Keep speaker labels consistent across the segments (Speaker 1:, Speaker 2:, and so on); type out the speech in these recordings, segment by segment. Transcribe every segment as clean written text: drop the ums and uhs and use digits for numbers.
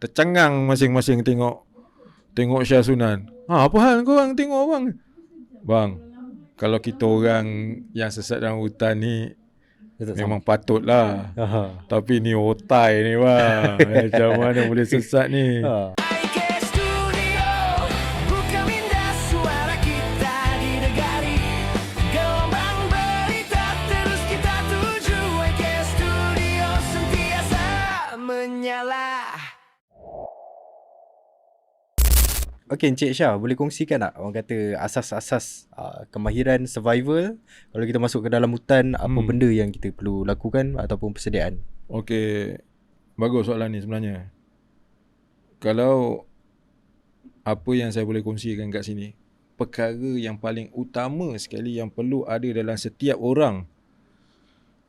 Speaker 1: tercengang masing-masing tengok Syah Sunan. Apa hal korang tengok bang? Bang, kalau kita orang yang sesat dalam hutan ni memang patutlah. Tapi ni otai ni bang. Macam mana boleh sesat ni?
Speaker 2: Okay, Encik Syah, boleh kongsikan tak orang kata asas-asas kemahiran survival kalau kita masuk ke dalam hutan, apa benda yang kita perlu lakukan ataupun persediaan?
Speaker 1: Okay, bagus soalan ni sebenarnya. Kalau apa yang saya boleh kongsikan kat sini, perkara yang paling utama sekali yang perlu ada dalam setiap orang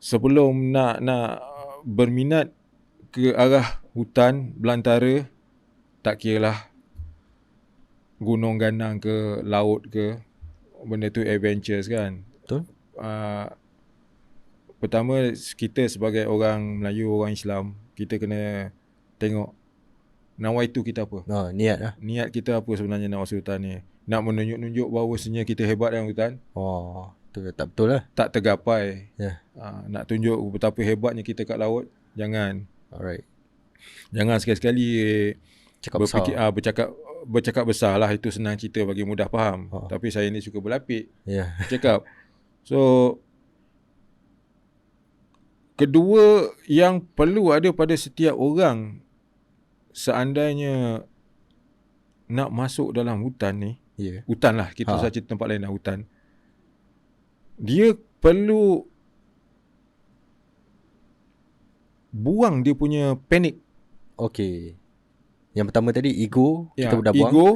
Speaker 1: sebelum nak berminat ke arah hutan belantara, tak kiralah gunung ganang ke laut ke, benda tu adventures kan.
Speaker 2: Betul.
Speaker 1: Pertama, kita sebagai orang Melayu, orang Islam, kita kena tengok nawaitu kita apa.
Speaker 2: Niat lah.
Speaker 1: Niat kita apa sebenarnya nak masuk hutan ni. Nak menunjuk-nunjuk bahawasanya kita hebat dalam hutan.
Speaker 2: Tu tak betul lah.
Speaker 1: Tak tergapai. Nak tunjuk betapa hebatnya kita kat laut, jangan.
Speaker 2: Alright.
Speaker 1: Jangan sekali-sekali bercakap besar lah. Itu senang cerita bagi mudah faham. Tapi saya ni suka berlapik. Cakap. So, kedua yang perlu ada pada setiap orang seandainya nak masuk dalam hutan ni, hutan lah, kita saja tempat lain lah, hutan, dia perlu buang dia punya panik.
Speaker 2: Okay. Yang pertama tadi ego, kita dah buang.
Speaker 1: Ego.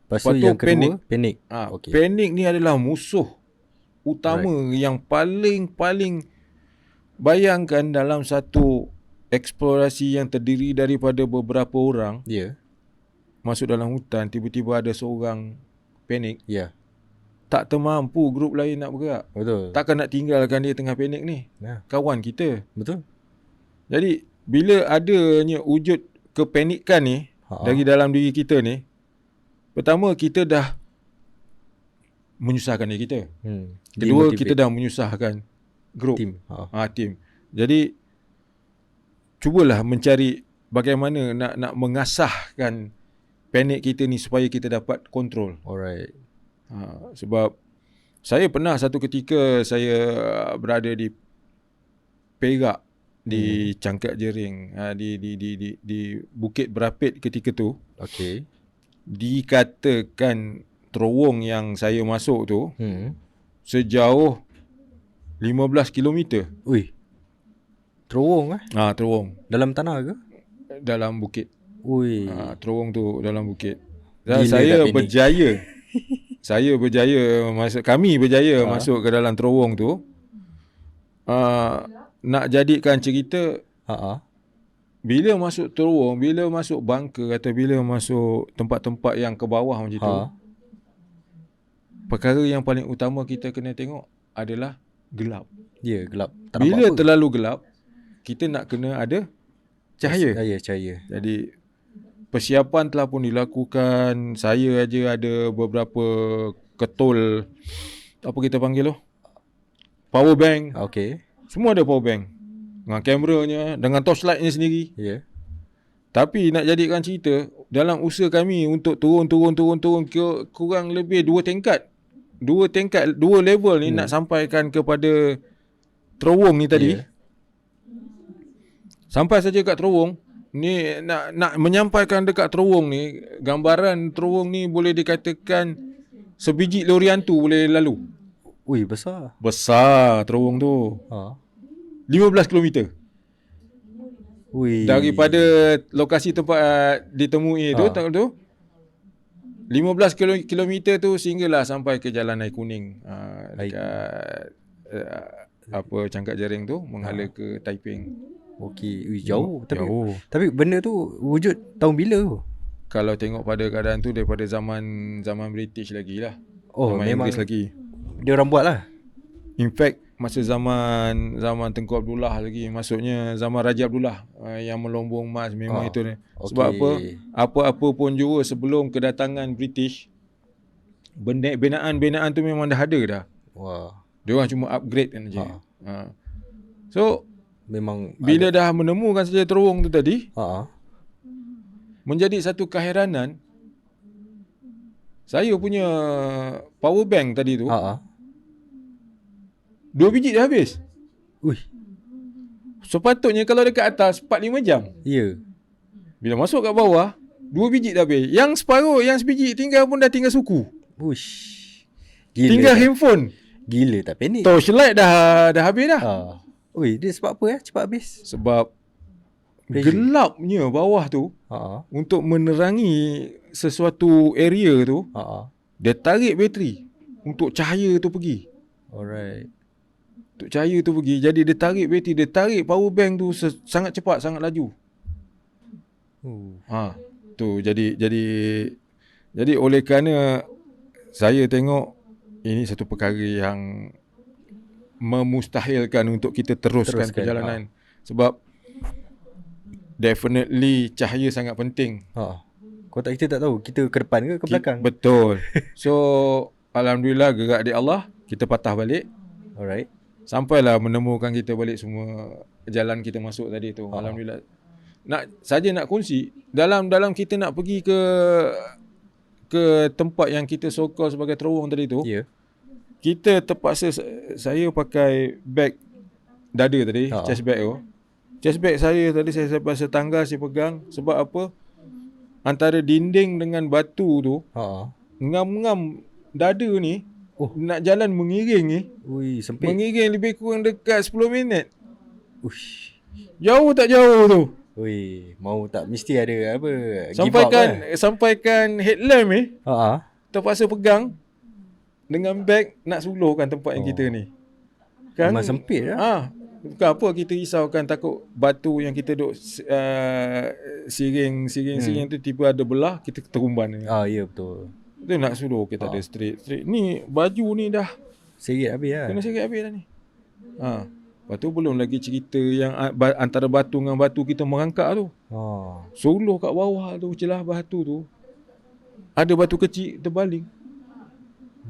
Speaker 2: Lepas tu yang kedua panik.
Speaker 1: Okay. Panik ni adalah musuh utama yang paling bayangkan dalam satu eksplorasi yang terdiri daripada beberapa orang. Masuk dalam hutan, tiba-tiba ada seorang panik. Tak termampu grup lain nak bergerak.
Speaker 2: Betul.
Speaker 1: Takkan nak tinggalkan dia tengah panik ni. Kawan kita.
Speaker 2: Betul.
Speaker 1: Jadi bila adanya wujud kepanikan ni dari dalam diri kita ni, pertama kita dah menyusahkan diri kita. Kedua, kita dah menyusahkan grup, tim. Jadi cubalah mencari bagaimana nak mengasahkan panik kita ni supaya kita dapat kontrol.
Speaker 2: Alright.
Speaker 1: Sebab saya pernah satu ketika saya berada di Perak, di Cangkat Jering, di Bukit Berapit ketika tu.
Speaker 2: Okay.
Speaker 1: Dikatakan terowong yang saya masuk tu sejauh 15 km.
Speaker 2: Ui. Terowong
Speaker 1: terowong.
Speaker 2: Dalam tanah ke?
Speaker 1: Dalam bukit.
Speaker 2: Ui.
Speaker 1: Terowong tu dalam bukit. Dan saya berjaya. Kami berjaya masuk ke dalam terowong tu. Nak jadikan cerita, bila masuk terowong, bila masuk bunker atau bila masuk tempat-tempat yang ke bawah macam tu, perkara yang paling utama kita kena tengok adalah gelap.
Speaker 2: Gelap.
Speaker 1: Bila terlalu gelap, kita nak kena ada cahaya. Jadi persiapan telah pun dilakukan. Saya aja ada beberapa ketul, apa kita panggil tu, power bank.
Speaker 2: Okay.
Speaker 1: Semua ada power bank, dengan kameranya, dengan torchlightnya sendiri. Tapi nak jadikan cerita, dalam usaha kami untuk turun kurang lebih 2 tingkat, 2 level ni nak sampaikan kepada terowong ni tadi. Sampai saja kat terowong ni, nak menyampaikan dekat terowong ni, gambaran terowong ni boleh dikatakan sebiji lori hantu boleh lalu.
Speaker 2: Ui, besar.
Speaker 1: Besar terowong tu. 15 km.
Speaker 2: Ui.
Speaker 1: Daripada lokasi tempat ditemui tu, 15 km tu sehinggalah sampai ke Jalan Air Kuning, dekat Cangkat Jering tu, menghala ke Taiping.
Speaker 2: Okey, jauh. Tapi benda tu wujud tahun bila tu?
Speaker 1: Kalau tengok pada keadaan tu daripada zaman British lagi lah. Zaman
Speaker 2: memang
Speaker 1: Inggeris lagi.
Speaker 2: Dia orang buat lah.
Speaker 1: In fact, masa zaman Tengku Abdullah lagi, maksudnya zaman Raja Abdullah yang melombong emas memang itu ni. Sebab apa-apa pun jua sebelum kedatangan British, binaan tu memang dah ada dah.
Speaker 2: Wah.
Speaker 1: Dia orang cuma upgrade kan je. So
Speaker 2: memang
Speaker 1: bila dah menemukan saja terowong tu tadi, menjadi satu keheranan. Saya punya power bank tadi tu 2 biji dah habis. Sepatutnya kalau dekat atas 4-5 jam.
Speaker 2: Ya.
Speaker 1: Bila masuk kat bawah 2 biji dah habis. Yang separuh, yang sebiji tinggal pun dah tinggal suku.
Speaker 2: Gila
Speaker 1: tinggal handphone.
Speaker 2: Gila tak panik.
Speaker 1: Torchlight dah habis dah.
Speaker 2: Dia sebab apa cepat habis?
Speaker 1: Sebab gelapnya bawah tu untuk menerangi sesuatu area tu, dia tarik bateri untuk cahaya tu pergi.
Speaker 2: Alright.
Speaker 1: Untuk cahaya tu pergi. Jadi dia tarik bateri, dia tarik power bank tu sangat cepat, sangat laju. Tu jadi oleh kerana saya tengok ini satu perkara yang memustahilkan untuk kita teruskan perjalanan. Sebab definitely cahaya sangat penting.
Speaker 2: Kalau kita tak tahu kita ke depan ke belakang.
Speaker 1: Betul. So alhamdulillah gerak di Allah, kita patah balik.
Speaker 2: Alright.
Speaker 1: Sampailah menemukan kita balik semua jalan kita masuk tadi tu. Alhamdulillah. Nak kongsi dalam kita nak pergi ke tempat yang kita sokol sebagai terowong tadi tu. Kita terpaksa, saya pakai beg dada tadi, chest bag tu. Chest bag saya tadi saya pasal tangga saya pegang. Sebab apa? Antara dinding dengan batu tu, ngam-ngam dada ni, nak jalan mengiring ni.
Speaker 2: Sempit.
Speaker 1: Mengiring lebih kurang dekat 10 minit. Jauh tak jauh tu.
Speaker 2: Mau tak mesti ada apa.
Speaker 1: Sampaikan headlamp ni. Terpaksa pegang dengan beg nak suluhkan tempat yang kita ni. Kan
Speaker 2: memang sempit lah.
Speaker 1: Bukan apa kita risaukan, takut batu yang kita duk siring tu tiba ada belah, kita terumban.
Speaker 2: Ya betul.
Speaker 1: Itu nak suruh kita ada straight. Ni baju ni dah
Speaker 2: seret habis lah.
Speaker 1: Kena seret habis dah ni. Lepas tu belum lagi cerita yang antara batu dengan batu kita merangkak tu. Suluh kat bawah tu, celah batu tu, ada batu kecil terbaling.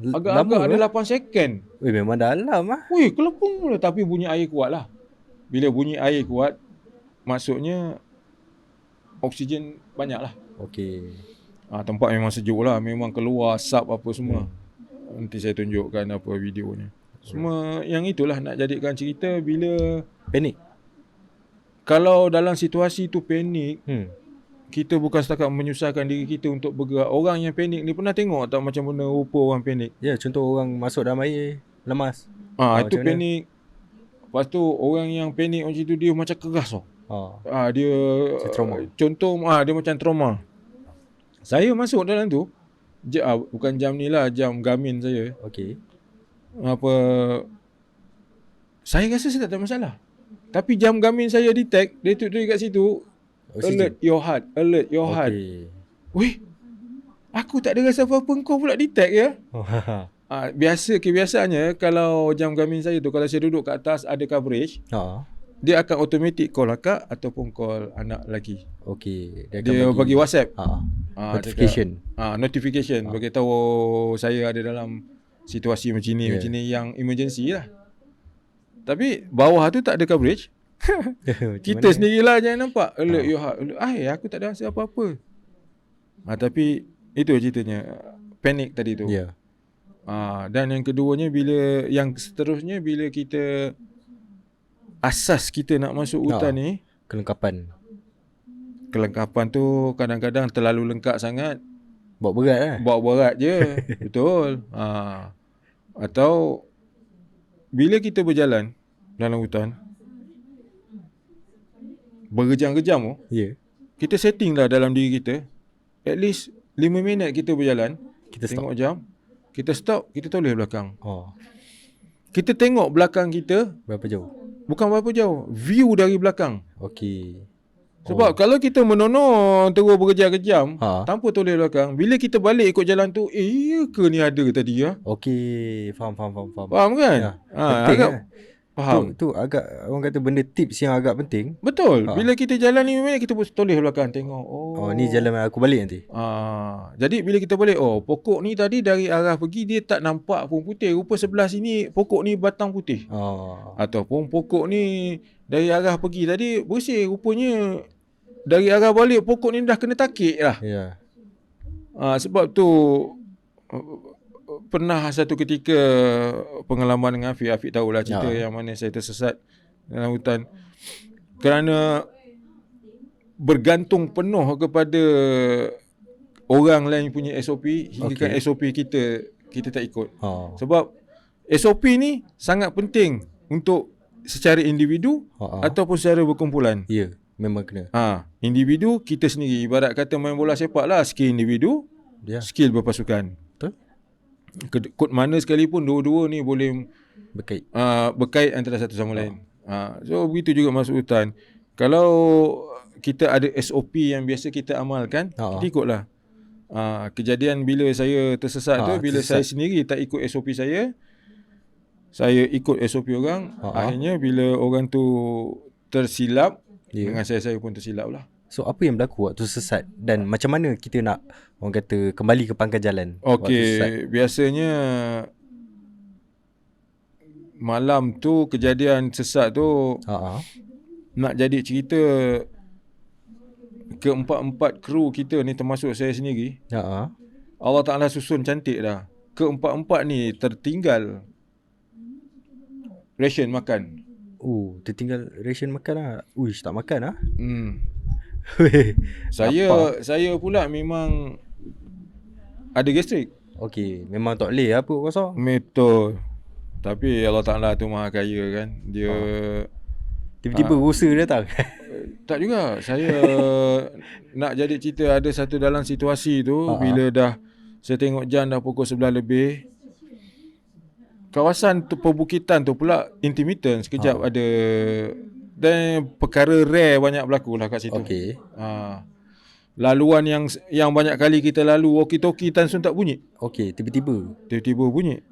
Speaker 1: Agak-agak ada 8 second.
Speaker 2: Memang dalam lah.
Speaker 1: Kelepung mula. Tapi bunyi air kuat lah. Bila bunyi air kuat, maksudnya oksigen banyak lah. Tempat memang sejuk lah. Memang keluar asap apa semua. Nanti saya tunjukkan apa videonya. Semua yang itulah nak jadikan cerita bila
Speaker 2: panik.
Speaker 1: Kalau dalam situasi tu panik, kita bukan setakat menyusahkan diri kita untuk bergerak. Orang yang panik ni pernah tengok tak macam mana rupa orang panik?
Speaker 2: Ya, contoh orang masuk dalam air lemas.
Speaker 1: Itu panik. Lepas tu orang yang panik macam tu dia macam keras tau. Dia
Speaker 2: trauma.
Speaker 1: Contoh dia macam trauma. Saya masuk dalam tu bukan jam ni lah, jam Garmin saya. Saya rasa saya tak ada masalah. Tapi jam Garmin saya detect, dia tulis kat situ, alert your heart. Aku tak ada rasa apa-apa, kau pula detect ya. Kebiasaannya kalau jam Garmin saya tu, kalau saya duduk kat atas ada coverage, dia akan automatic call akak ataupun call anak lelaki. Dia bagi WhatsApp. Notification bagi tahu saya ada dalam situasi macam ni, macam ni yang emergency lah. Tapi bawah tu tak ada coverage. Kita sendirilah jangan nampak alert your heart. Aku tak ada rasa apa-apa. Tapi itu ceritanya panik tadi tu. Dan yang keduanya, yang seterusnya bila kita asas kita nak masuk hutan ni, kelengkapan tu kadang-kadang terlalu lengkap sangat. Bawa berat je. Betul. Atau bila kita berjalan dalam hutan berjam-jam tu, kita setting lah dalam diri kita, at least 5 minit kita berjalan, kita tengok jam, kita stop, kita toleh belakang. Kita tengok belakang kita
Speaker 2: berapa jauh.
Speaker 1: Bukan berapa jauh, view dari belakang. Sebab kalau kita menonor terus berkejam-kejam tanpa toleh belakang, bila kita balik ikut jalan tu, ya ke ni ada tadi ya?
Speaker 2: Faham.
Speaker 1: Faham kan? Faham?
Speaker 2: Tu agak orang kata benda tips yang agak penting.
Speaker 1: Betul. Bila kita jalan 5 minit, kita toleh belakang tengok.
Speaker 2: Ni jalan aku balik nanti.
Speaker 1: Jadi bila kita balik, pokok ni tadi dari arah pergi dia tak nampak pun putih. Rupa sebelah sini pokok ni batang putih. Ataupun pokok ni dari arah pergi tadi bersih. Rupanya dari arah balik pokok ni dah kena takik lah.
Speaker 2: Ya.
Speaker 1: Sebab tu pernah satu ketika pengalaman dengan Afiq. Afiq tahulah cerita yang mana saya tersesat dalam hutan. Kerana bergantung penuh kepada orang lain punya SOP hingga kan SOP kita tak ikut. Sebab SOP ni sangat penting untuk secara individu ataupun secara berkumpulan.
Speaker 2: Ya, memang kena.
Speaker 1: Individu kita sendiri, ibarat kata main bola sepak lah, skill individu, skill berpasukan.
Speaker 2: Betul.
Speaker 1: Kod mana sekalipun dua-dua ni boleh berkait antara satu sama lain. So begitu juga masuk hutan. Kalau kita ada SOP yang biasa kita amalkan, kita ikutlah. Kejadian bila saya tersesat tu, bila saya sendiri tak ikut SOP saya ikut SOP orang. Akhirnya bila orang tu tersilap, dengan saya pun tersilap lah.
Speaker 2: So apa yang berlaku waktu sesat dan macam mana kita nak orang kata kembali ke pangkal jalan?
Speaker 1: Okey, biasanya malam tu kejadian sesat tu nak jadi cerita, keempat-empat kru kita ni termasuk saya sendiri, Allah Ta'ala susun cantik dah. Keempat-empat ni tertinggal ration makan.
Speaker 2: Tertinggal ration makan lah. Uish, tak makan lah.
Speaker 1: Saya pula memang ada gastrik.
Speaker 2: Okey, memang tak boleh apa pasal.
Speaker 1: Betul. Tapi Allah Ta'ala tu maha kaya kan. Dia
Speaker 2: tiba-tiba rosa datang.
Speaker 1: Tak juga. Saya nak jadi cerita, ada satu dalam situasi tu bila dah saya tengok jam dah pukul 11 lebih. Kawasan tu perbukitan tu pula intermittent, sekejap ada, dan perkara rare banyak berlaku lah kat situ. Laluan yang banyak kali kita lalu, walkie-talkie Tan Sun tak bunyi. Tiba-tiba bunyi.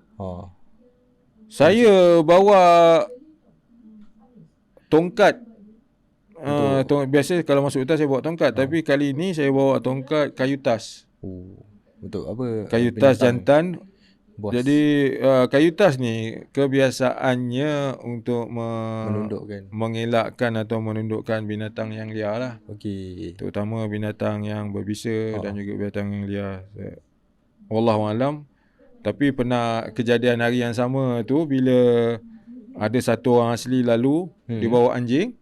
Speaker 1: Saya bawa tongkat. Biasa kalau masuk hutan saya bawa tongkat, tapi kali ni saya bawa tongkat kayu tas.
Speaker 2: Untuk apa?
Speaker 1: Kayu tas jantan. Jadi kayu tas ni kebiasaannya untuk mengelakkan atau menundukkan binatang yang liar lah. Terutama binatang yang berbisa dan juga binatang yang liar. Wallahualam. Tapi pernah kejadian hari yang sama tu bila ada satu orang asli lalu, dia bawa anjing.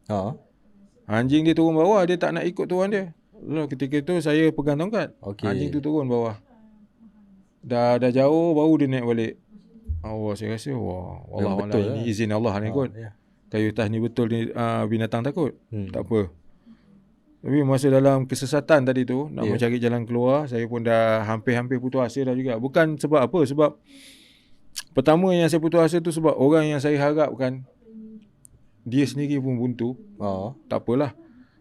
Speaker 1: Anjing dia turun bawah, dia tak nak ikut tuan dia. Lalu ketika tu saya pegang tongkat. Anjing tu turun bawah. Dah jauh baru dia naik balik. Saya rasa wallahualam, ini izin Allah ni kot. Kayu tas ni betul ni binatang takut. Tak apa. Tapi masa dalam kesesatan tadi tu nak mencari jalan keluar, saya pun dah hampir-hampir putus asa dah juga. Bukan sebab apa, sebab pertama yang saya putus asa tu sebab orang yang saya harapkan dia sendiri pun buntu. Tak apalah.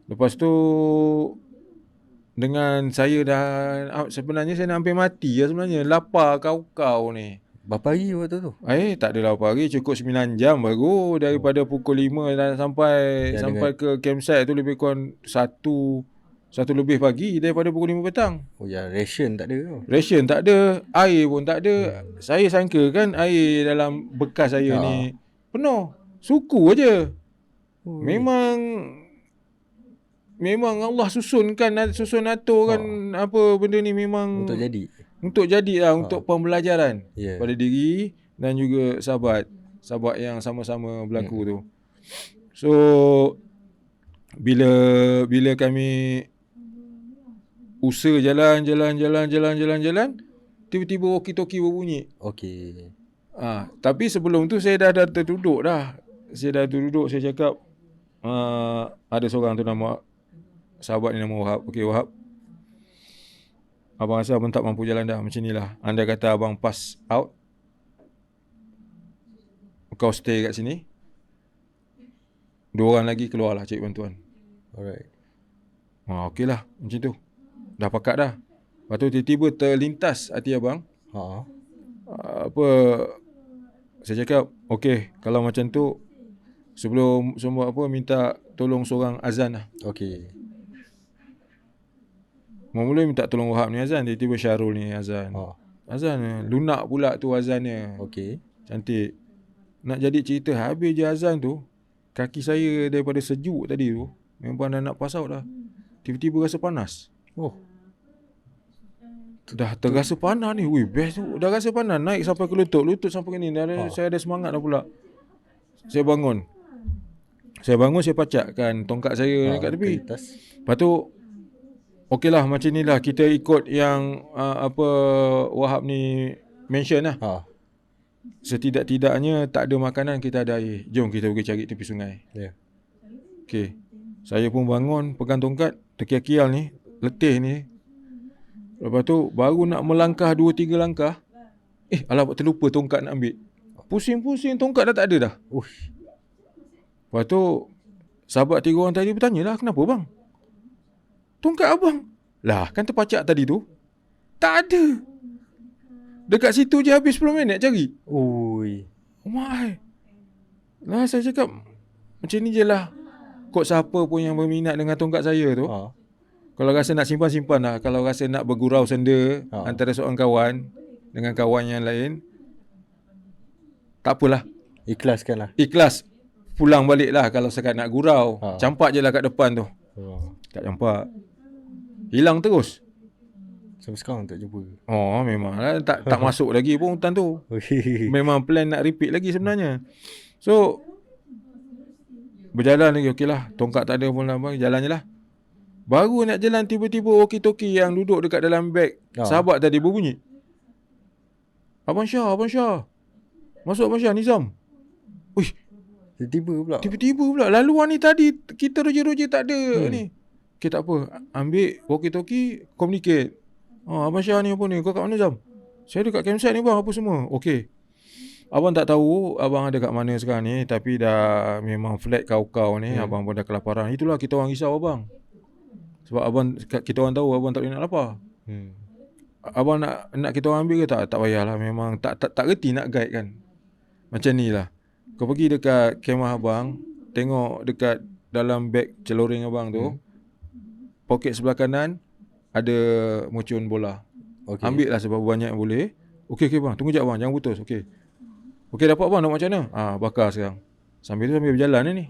Speaker 1: Lepas tu dengan saya dah, sebenarnya saya nak hampir mati lah sebenarnya. Lapar kau ni.
Speaker 2: Berapa hari waktu tu?
Speaker 1: Tak ada 8 hari, cukup 9 jam baru. Daripada pukul 5 dan sampai ke campsite tu lebih kurang 1 lebih pagi daripada pukul 5 petang.
Speaker 2: Ration tak ada tu.
Speaker 1: Ration tak ada, air pun tak ada. Saya sangka kan air dalam bekas saya ni penuh. Suku aja. Memang Allah susun atur kan apa benda ni memang untuk jadi lah, untuk pembelajaran pada diri dan juga sahabat yang sama-sama berlaku tu. So bila kami usaha jalan, tiba-tiba walkie-talkie berbunyi. Tapi sebelum tu saya dah terduduk dah. Saya cakap ada seorang tu nama sahabat ni nama Wahab. Wahab, abang rasa abang tak mampu jalan dah, macam ni lah. Anda kata abang pass out, kau stay kat sini, 2 orang lagi keluar lah cari bantuan. Okey lah, macam tu. Dah pakat dah. Lepas tu tiba-tiba terlintas hati abang. Saya cakap, okey, kalau macam tu Sebelum semua apa minta tolong seorang azan lah.
Speaker 2: Okey.
Speaker 1: Mula-mula minta tolong Wahab ni azan, tiba-tiba Syarul ni azan. Azan lunak pula tu azannya.
Speaker 2: Okey.
Speaker 1: Cantik. Nak jadi cerita habis je azan tu, kaki saya daripada sejuk tadi tu memang dah nak pass out dah. Tiba-tiba rasa panas.
Speaker 2: Oh.
Speaker 1: Dah terasa panas ni. Wih, best tu. Dah rasa panas. Naik sampai ke lutut. Lutut sampai ke ni. Saya ada semangat dah pula. Saya bangun, saya pacakkan tongkat saya dekat tepi. Lepas tu, okey lah macam ni lah. Kita ikut yang apa Wahab ni mention lah. Setidak-tidaknya tak ada makanan, kita ada air. Jom kita pergi cari tepi sungai. Okey. Saya pun bangun, pegang tongkat, terkial-kial ni, letih ni. Lepas tu baru nak melangkah 2-3 langkah, alah terlupa tongkat nak ambil. Pusing-pusing tongkat dah tak ada dah. Lepas tu sahabat 3 orang tadi bertanya lah, kenapa bang? Tongkat abang. Lah kan terpacak tadi tu. Tak ada. Dekat situ je habis 10 minit cari.
Speaker 2: Ui.
Speaker 1: My. Lah saya cakap macam ni je lah. Kok siapa pun yang berminat dengan tongkat saya tu, kalau rasa nak simpan lah. Kalau rasa nak bergurau senda antara seorang kawan dengan kawan yang lain, tak apalah.
Speaker 2: Ikhlaskan lah.
Speaker 1: Ikhlas. Pulang balik lah kalau sekat nak gurau. Campak je lah kat depan tu. Tak campak. Hilang terus.
Speaker 2: Sampai sekarang tak jumpa.
Speaker 1: Oh memang lah. Tak masuk lagi pun hutan tu. Memang plan nak repeat lagi sebenarnya. So berjalan lagi, okey lah. Tongkat tak ada pun lah, jalan je lah. Baru nak jalan tiba-tiba walkie-talkie yang duduk dekat dalam beg sahabat tadi berbunyi. Abang Syah. Masuk Abang Syah, Nizam. Uish. Tiba-tiba pula. Laluan ni tadi kita roja-roja tak ada ni. Okay, tak apa. Ambil walkie-talkie, communicate. Abang Syah ni apa ni? Kau kat mana Zam? Saya dekat campsite ni bang, apa semua. Okey. Abang tak tahu abang ada kat mana sekarang ni, tapi dah memang flat kau-kau ni. Abang pun dah kelaparan. Itulah kita orang risau abang. Sebab abang, kita orang tahu abang tak boleh nak lapar. Abang nak kita orang ambil ke tak? Tak payahlah. Memang tak reti nak guide kan. Macam ni lah. Kau pergi dekat kemah abang, tengok dekat dalam beg celoring abang tu, poket sebelah kanan ada mucun bola. Ambil lah seberapa banyak yang boleh. Okey bang, tunggu jap bang, jangan putus. Okey dapat bang, nak macam mana? Bakar sekarang. Sambil berjalan ni.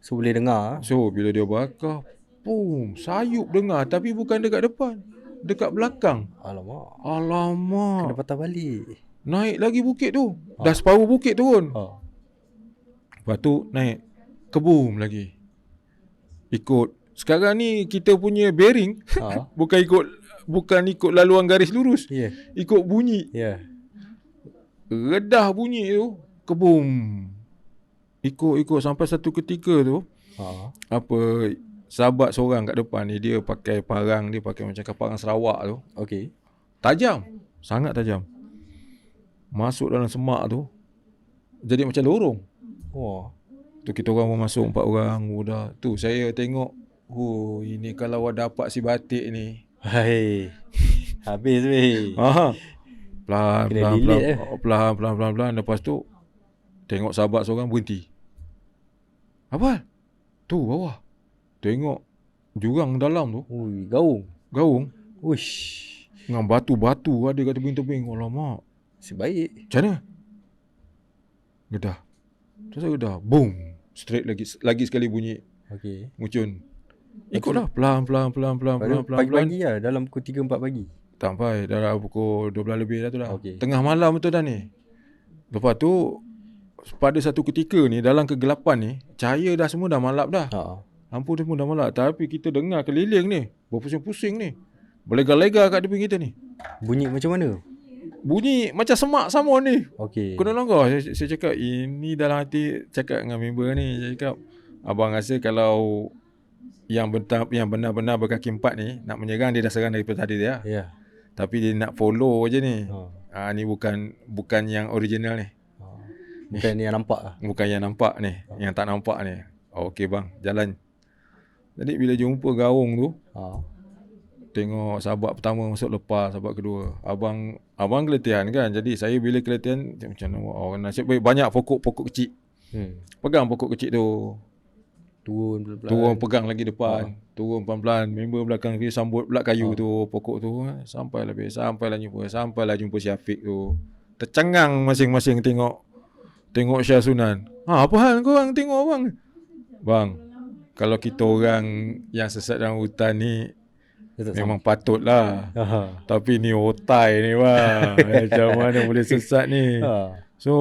Speaker 2: So boleh dengar.
Speaker 1: So bila dia bakar, boom, sayup dengar, tapi bukan dekat depan, dekat belakang. Alamak.
Speaker 2: Kena patah balik.
Speaker 1: Naik lagi bukit tu. Dah separuh bukit turun. Lepas tu naik kebum lagi. Ikut. Sekarang ni kita punya bearing bukan ikut laluan garis lurus. Ikut bunyi. Redah bunyi tu, kebum. Ikut sampai satu ketika tu, sahabat seorang kat depan ni, dia pakai parang, dia pakai macam parang Sarawak tu. Tajam. Sangat tajam. Masuk dalam semak tu, jadi macam lorong. Tu kita orang pun masuk 4 orang. Dah tu saya tengok, ini kalau dapat si batik ni,
Speaker 2: habis weh.
Speaker 1: Pelan. Lepas tu tengok sahabat seorang berhenti. Apa? Tu bawah. Tengok jurang dalam tu. Gaung.
Speaker 2: Uish.
Speaker 1: Dengan batu-batu ada kat tebing-tebing. Alamak.
Speaker 2: Sebaik.
Speaker 1: Macam mana? Gedah. Terus gedah. Boom. Straight lagi sekali bunyi. Mucun. Ikutlah. Pelan.
Speaker 2: Pagi-pagi lah. Dalam pukul 3-4 pagi.
Speaker 1: Tak sampai. Dah pukul 12 lebih dah tu dah. Tengah malam betul dah ni. Lepas tu, pada satu ketika ni, dalam kegelapan ni, cahaya dah semua dah malap dah. Lampu dia pun dah malap. Tapi kita dengar keliling ni, berpusing-pusing ni, berlega-lega kat depan kita ni.
Speaker 2: Bunyi macam mana?
Speaker 1: Bunyi macam semak sama ni. Kena langgar. Saya cakap, ini dalam hati, cakap dengan member ni, saya cakap, abang rasa kalau yang benar-benar berkaki 4 ni nak menyerang, dia dah serang daripada tadi dia. Tapi dia nak follow je ni. Ni bukan yang original ni.
Speaker 2: Bukan yang nampak lah.
Speaker 1: Bukan yang nampak ni. Yang tak nampak ni. Okey bang, jalan. Jadi bila jumpa gaung tu, tengok sahabat pertama masuk lepas, sahabat kedua. Abang keletihan kan. Jadi saya bila keletihan macam mana, nasib baik banyak pokok-pokok kecil. Pegang pokok kecil tu.
Speaker 2: Turun pelan-pelan.
Speaker 1: Turun pegang lagi depan. Turun pelan-pelan. Member belakang dia sambut pula kayu tu, pokok tu. Sampailah jumpa Syafiq tu. Tercengang masing-masing tengok Syah Sunan. Apa hal korang tengok bang? Bang, kalau kita orang yang sesat dalam hutan ni memang patutlah. Tapi ni otai ni bang. Macam mana boleh sesat ni? So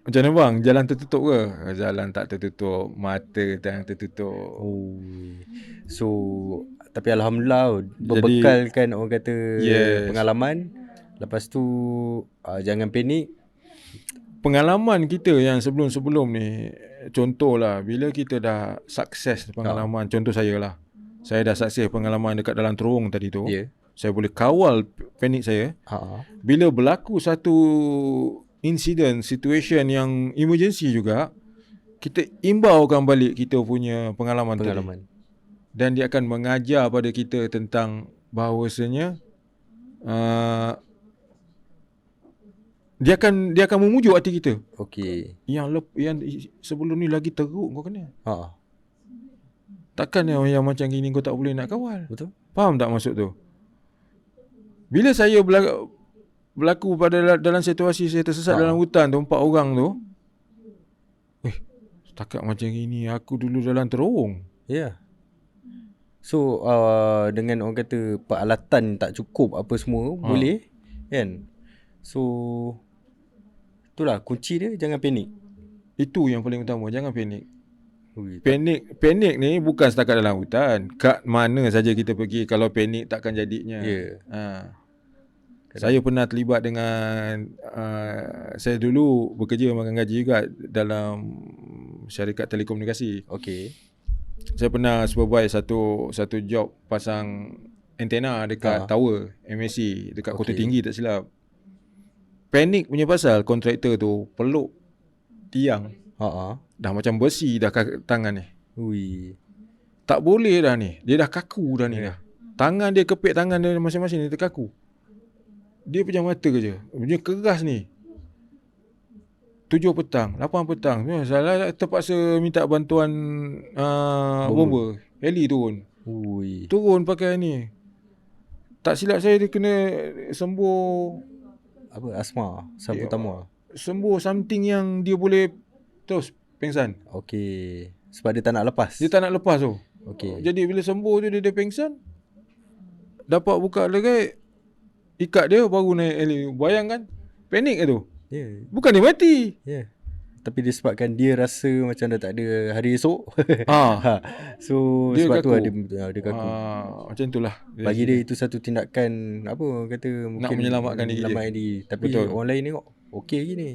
Speaker 1: macam mana bang? Jalan tertutup ke? Jalan tak tertutup. Mata tak tertutup.
Speaker 2: So tapi Alhamdulillah berbekalkan orang kata pengalaman. Lepas tu jangan panik.
Speaker 1: Pengalaman kita yang sebelum-sebelum ni, contohlah bila kita dah sukses pengalaman, contoh saya lah. Saya dah sukses pengalaman dekat dalam terowong tadi tu. Saya boleh kawal panik saya. Bila berlaku satu insiden, situation yang emergency juga, kita imbaukan balik kita punya pengalaman. Tadi. Dan dia akan mengajar pada kita tentang bahawasanya dia akan memujuk hati kita. Yang sebelum ni lagi teruk kau kena. Takkan yang macam gini kau tak boleh nak kawal.
Speaker 2: Betul.
Speaker 1: Faham tak maksud tu? Bila saya berlaku pada dalam situasi saya tersesat dalam hutan tu, 4 orang tu. Setakat macam gini aku dulu dalam terowong.
Speaker 2: So dengan orang kata peralatan tak cukup apa semua boleh kan. So itulah kunci dia, jangan panik.
Speaker 1: Itu yang paling utama, jangan panik. Panik ni bukan setakat dalam hutan. Kat mana saja kita pergi, kalau panik takkan jadinya. Saya pernah terlibat dengan saya dulu bekerja makan gaji juga dalam syarikat telekomunikasi. Saya pernah supervise satu job pasang antena dekat tower MSC dekat Kota Tinggi tak silap. Panik punya pasal kontraktor tu peluk tiang. Dah macam besi dah tangan ni. Tak boleh dah ni. Dia dah kaku dah ni dah. Tangan dia kepit tangan dia masing-masing dia terkaku. Dia pejam mata je. Dia keras ni. 7 petang, 8 petang. Saya terpaksa minta bantuan bomba. Heli turun. Turun pakai ni. Tak silap saya dia kena sembuh
Speaker 2: asma, sabutama.
Speaker 1: Sembuh something yang dia boleh terus pengsan.
Speaker 2: Sebab dia tak nak lepas.
Speaker 1: Dia tak nak lepas tu. Jadi bila sembuh tu dia pengsan. Dapat buka lagi, ikat dia baru naik heli. Bayangkan panik tu. Bukan dia mati.
Speaker 2: Tapi disebabkan dia rasa macam dah tak ada hari esok. So
Speaker 1: dia
Speaker 2: sebab
Speaker 1: kaku.
Speaker 2: tu dia kaku.
Speaker 1: Macam itulah.
Speaker 2: Bagi dia itu satu tindakan kata mungkin
Speaker 1: nak menyelamatkan diri.
Speaker 2: Tapi orang lain tengok okey gini.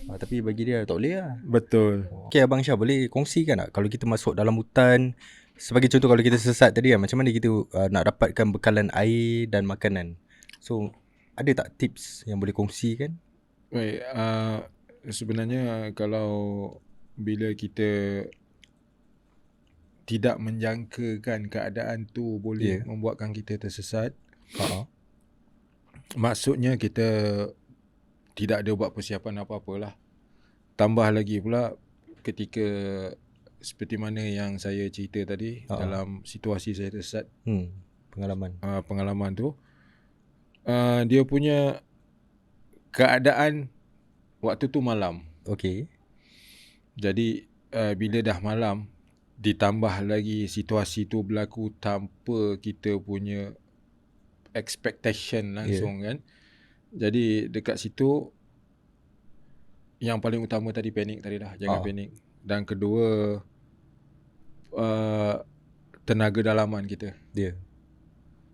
Speaker 2: Tapi bagi dia tak boleh lah.
Speaker 1: Betul.
Speaker 2: Abang Syah boleh kongsikan tak kalau kita masuk dalam hutan, sebagai contoh kalau kita sesat tadi macam mana kita nak dapatkan bekalan air dan makanan. So ada tak tips yang boleh kongsikan?
Speaker 1: Baik, sebenarnya kalau bila kita tidak menjangkakan keadaan tu boleh membuatkan kita tersesat, maksudnya kita tidak ada buat persiapan apa-apalah. Tambah lagi pula ketika seperti mana yang saya cerita tadi, dalam situasi saya tersesat, pengalaman tu, dia punya keadaan waktu tu malam. Jadi bila dah malam, ditambah lagi situasi tu berlaku tanpa kita punya expectation langsung kan. Jadi dekat situ yang paling utama tadi panik tadi dah. Jangan panik. Dan kedua tenaga dalaman kita.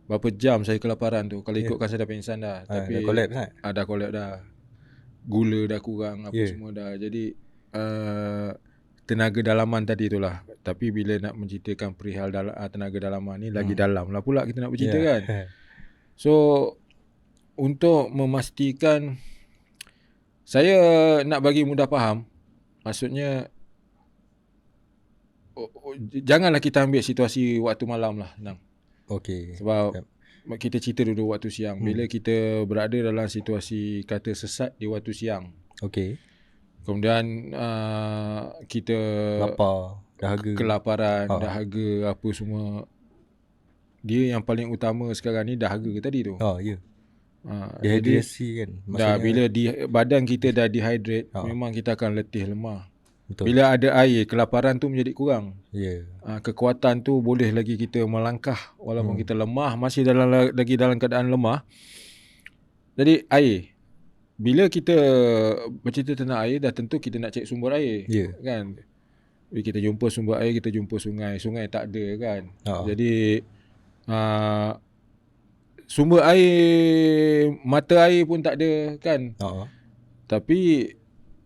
Speaker 1: Berapa jam saya kelaparan tu. Kalau ikutkan saya dah pingsan dah. Tapi
Speaker 2: dah collapse kan?
Speaker 1: Dah collapse dah. Gula dah kurang apa semua dah. Jadi tenaga dalaman tadi itulah. Tapi bila nak menceritakan perihal tenaga dalaman ni lagi dalam lah pula kita nak bercerita kan. So untuk memastikan, saya nak bagi mudah faham, maksudnya janganlah kita ambil situasi waktu malam lah. Sebab kita cerita dulu waktu siang. Bila kita berada dalam situasi kata sesat di waktu siang, Kemudian kita
Speaker 2: Lapar, dahaga.
Speaker 1: kelaparan, dahaga apa semua. Dia yang paling utama sekarang ni dahaga tadi tu.
Speaker 2: Ya.
Speaker 1: Jadi
Speaker 2: Dehidrasi kan.
Speaker 1: dah bila badan kita dah dehydrate,
Speaker 2: Ha.
Speaker 1: memang kita akan letih lemah.
Speaker 2: Betul.
Speaker 1: Bila ada air, kelaparan tu menjadi kurang.
Speaker 2: Ya.
Speaker 1: Kekuatan tu boleh lagi kita melangkah walaupun kita lemah, masih lagi dalam keadaan lemah. Jadi air. Bila kita bercerita tentang air, dah tentu kita nak cek sumber air.
Speaker 2: Ya.
Speaker 1: Kan? Bila kita jumpa sumber air, kita jumpa sungai. Sungai tak ada kan. Jadi sumber air, mata air pun tak ada kan. Tapi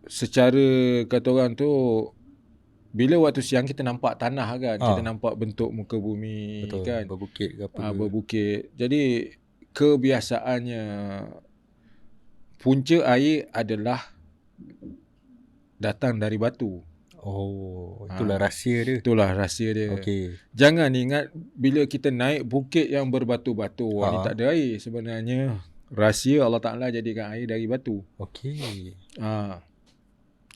Speaker 1: secara kata orang tu, bila waktu siang kita nampak tanah kan, kita nampak bentuk muka bumi.
Speaker 2: Betul.
Speaker 1: Kan,
Speaker 2: Berbukit ke apa ke.
Speaker 1: berbukit. Jadi kebiasaannya punca air adalah datang dari batu.
Speaker 2: Itulah rahsia dia.
Speaker 1: Itulah rahsia dia.
Speaker 2: Okey.
Speaker 1: Jangan ingat bila kita naik bukit yang berbatu-batu, ni tak ada air. Sebenarnya rahsia Allah Ta'ala jadikan air dari batu.
Speaker 2: Okey.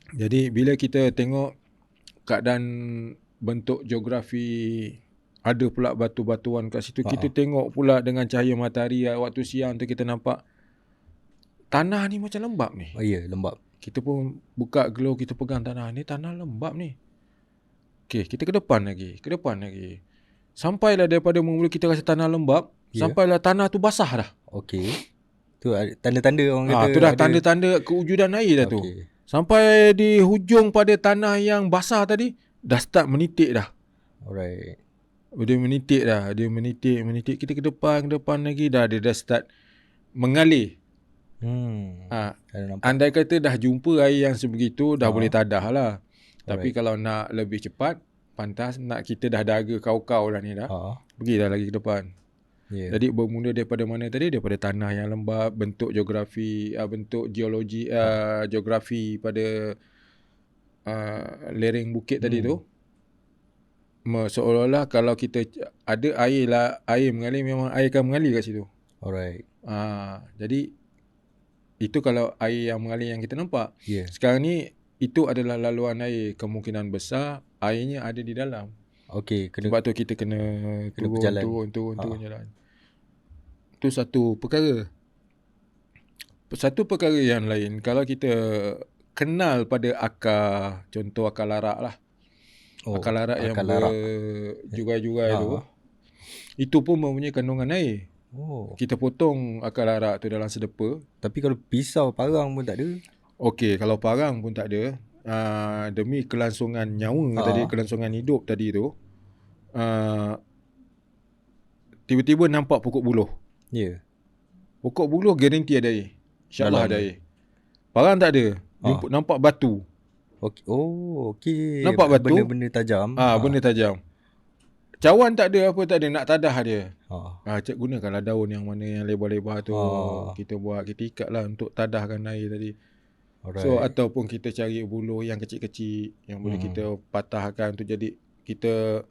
Speaker 1: Jadi bila kita tengok keadaan bentuk geografi, ada pula batu-batuan kat situ, kita tengok pula dengan cahaya matahari waktu siang tu, kita nampak tanah ni macam lembab ni.
Speaker 2: Ya, lembab.
Speaker 1: Kita pun buka glow, kita pegang tanah ni, tanah lembab ni. Okey, kita ke depan lagi. Sampailah daripada mula kita rasa tanah lembab, sampailah tanah tu basah dah.
Speaker 2: Okey. Tu tanda-tanda orang kata.
Speaker 1: Tu dah tanda-tanda kewujudan air dah tu. Sampai di hujung pada tanah yang basah tadi, dah start menitik dah.
Speaker 2: Alright.
Speaker 1: Dia menitik dah. Menitik. Kita ke depan lagi dah. Dia dah start mengalir. Andai kata dah jumpa air yang sebegitu, dah boleh tadah lah. Tapi kalau nak lebih cepat, pantas nak kita dah dahaga kau-kau dah ni dah. Pergi dah lagi ke depan. Jadi bermula daripada mana tadi? Daripada tanah yang lembab, bentuk geografi, bentuk geologi, geografi pada lereng bukit tadi tu. Seolah-olah kalau kita ada air mengalir, memang air akan mengalir kat situ.
Speaker 2: Alright.
Speaker 1: Jadi itu kalau air yang mengalir yang kita nampak.
Speaker 2: Sekarang
Speaker 1: ni itu adalah laluan air. Kemungkinan besar airnya ada di dalam.
Speaker 2: Okey,
Speaker 1: sebab tu kita kena turun jalan. Itu satu perkara. Satu perkara yang lain, kalau kita kenal pada akar, contoh akar larak lah. Akar larak yang berjugai-jugai tu, itu pun mempunyai kandungan air. Kita potong akar larak tu dalam sedepa.
Speaker 2: Tapi kalau pisau parang pun tak ada.
Speaker 1: Okey, kalau parang pun tak ada, demi kelangsungan nyawa tadi, kelangsungan hidup tadi tu, tiba-tiba nampak pokok buluh. Pokok buluh garanti ada air. InsyaAllah ada air. Parang tak ada. Nampak batu.
Speaker 2: Okey.
Speaker 1: Nampak batu.
Speaker 2: Benda-benda tajam.
Speaker 1: Benda tajam. Cawan tak ada, apa tak ada, nak tadah dia. Cik gunakanlah daun yang mana yang lebar-lebar tu. Kita ikat lah untuk tadahkan air tadi. So ataupun kita cari buluh yang kecil-kecil yang boleh kita patahkan tu, jadi kita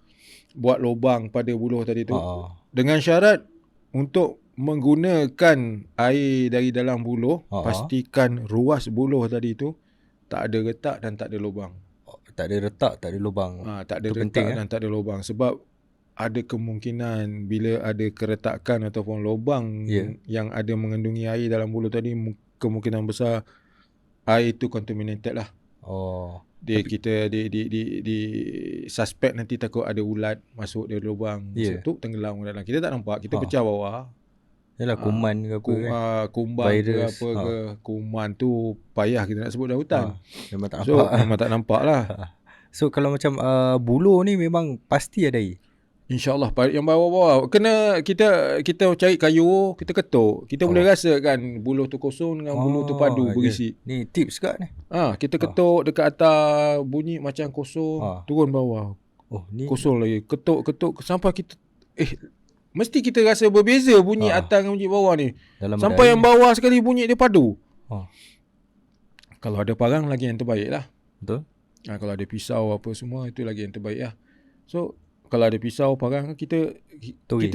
Speaker 1: buat lubang pada buluh tadi tu. Dengan syarat untuk menggunakan air dari dalam buluh, pastikan ruas buluh tadi tu tak ada retak dan tak ada lubang.
Speaker 2: Tak ada retak, tak ada lubang.
Speaker 1: Tak ada retak dan tak ada lubang. Sebab ada kemungkinan bila ada keretakan ataupun lubang yang ada mengandungi air dalam buluh tadi, kemungkinan besar air itu contaminated lah. Kita di suspect nanti takut ada ulat masuk dari lubang, masuk tenggelam dalam. Kita tak nampak, kita pecah bawah.
Speaker 2: Yalah, kuman ke apa kan.
Speaker 1: Kumbang virus, ke apa ke. Kuman tu payah kita nak sebut dah hutan.
Speaker 2: Memang tak nampak.
Speaker 1: Memang tak nampak lah.
Speaker 2: So kalau macam buluh ni memang pasti ada air.
Speaker 1: InsyaAllah yang bawah-bawah. Kena kita cari kayu, kita ketuk. Kita boleh rasa kan buluh tu kosong dengan buluh tu padu berisi.
Speaker 2: Ni tips kat ni.
Speaker 1: Kita ketuk dekat atas, bunyi macam kosong, turun bawah.
Speaker 2: Ni
Speaker 1: kosong lagi. Ketuk sampai kita mesti kita rasa berbeza bunyi atas dengan bunyi bawah ni. Sampai yang bawah sekali bunyi dia padu. Kalau ada parang lagi yang terbaik lah.
Speaker 2: Betul.
Speaker 1: Kalau ada pisau apa semua, itu lagi yang terbaik lah. So kalau ada pisau, parang, kita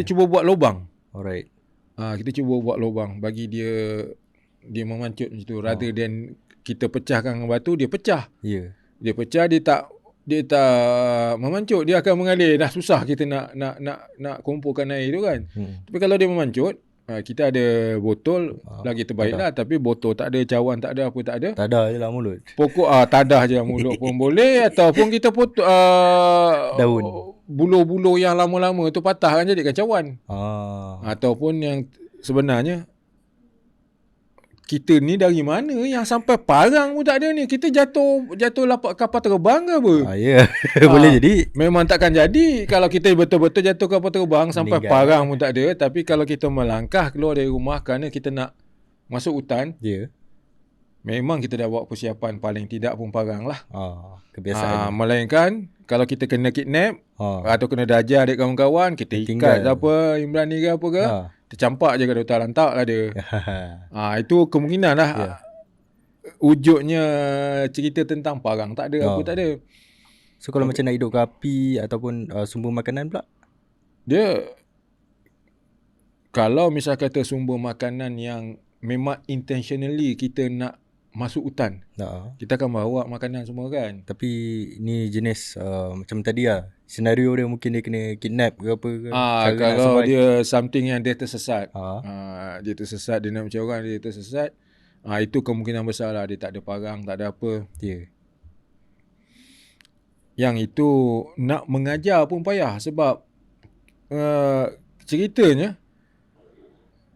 Speaker 1: cuba buat lubang.
Speaker 2: Alright.
Speaker 1: Kita cuba buat lubang bagi dia memancut macam tu, rather than kita pecahkan dengan batu, dia pecah.
Speaker 2: Ya.
Speaker 1: Dia pecah, dia tak memancut, dia akan mengalir. Dah susah kita nak kumpulkan air tu kan. Tapi kalau dia memancut, kita ada botol, lagi terbaik lah. Tapi botol tak ada, cawan tak ada, apa tak ada.
Speaker 2: Tadah je lah mulut.
Speaker 1: Pokok tadah je mulut pun boleh. Ataupun kita potong
Speaker 2: daun.
Speaker 1: Buluh-buluh yang lama-lama tu patah kan, jadikan cawan. Ataupun yang sebenarnya kita ni dari mana yang sampai parang pun tak ada ni. Kita jatuh lapak kapal terbang ke apa?
Speaker 2: Ya. Boleh jadi.
Speaker 1: Memang takkan jadi kalau kita betul-betul jatuh kapal terbang sampai parang pun tak ada. Tapi kalau kita melangkah keluar dari rumah kerana kita nak masuk hutan, memang kita dah buat persiapan, paling tidak pun parang lah.
Speaker 2: Kebiasaan.
Speaker 1: Melainkan kalau kita kena kidnap atau kena dajar adik kawan-kawan, kita ikat apa, Imran ni ke apa ke, tercampak je kat hutan, lantak lah dia. Itu kemungkinan lah. Wujudnya cerita tentang parang tak ada, apa tak ada.
Speaker 2: So kalau macam nak hidupkan api ataupun sumber makanan pula,
Speaker 1: dia kalau misal kata sumber makanan yang memang intentionally kita nak masuk hutan, kita akan bawa makanan semua kan.
Speaker 2: Tapi ni jenis macam tadi lah, senario dia mungkin dia kena kidnap ke apa ke.
Speaker 1: Kalau dia something yang dia tersesat, dia tersesat, dia nak macam orang, dia tersesat, itu kemungkinan besar lah dia tak ada parang, tak ada apa. Yang itu nak mengajar pun payah sebab ceritanya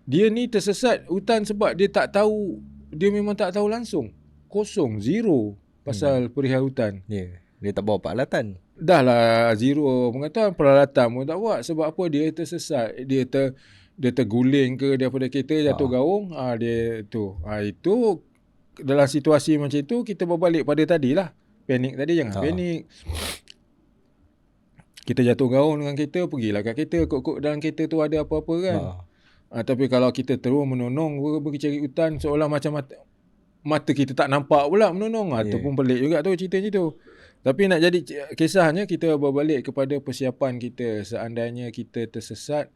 Speaker 1: dia ni tersesat hutan sebab dia tak tahu, dia memang tak tahu langsung. Kosong, zero pasal perihal hutan.
Speaker 2: Dia tak bawa peralatan.
Speaker 1: Dah lah zero pengetahuan, peralatan pun tak buat. Sebab apa? Dia tersesat. Dia terguling ke daripada kereta, jatuh gaung. Dia tu. Itu dalam situasi macam itu kita berbalik pada tadilah. Panik tadi, jangan panik. Kita jatuh gaung dengan kereta, pergilah kat kereta. Kok dalam kereta tu ada apa-apa kan. Tapi kalau kita terus menonong pergi cari hutan, seolah macam mata kita tak nampak pula menonong. Itu pun pelik juga tu ceritanya tu. Tapi nak jadi kisahnya, kita berbalik kepada persiapan kita seandainya kita tersesat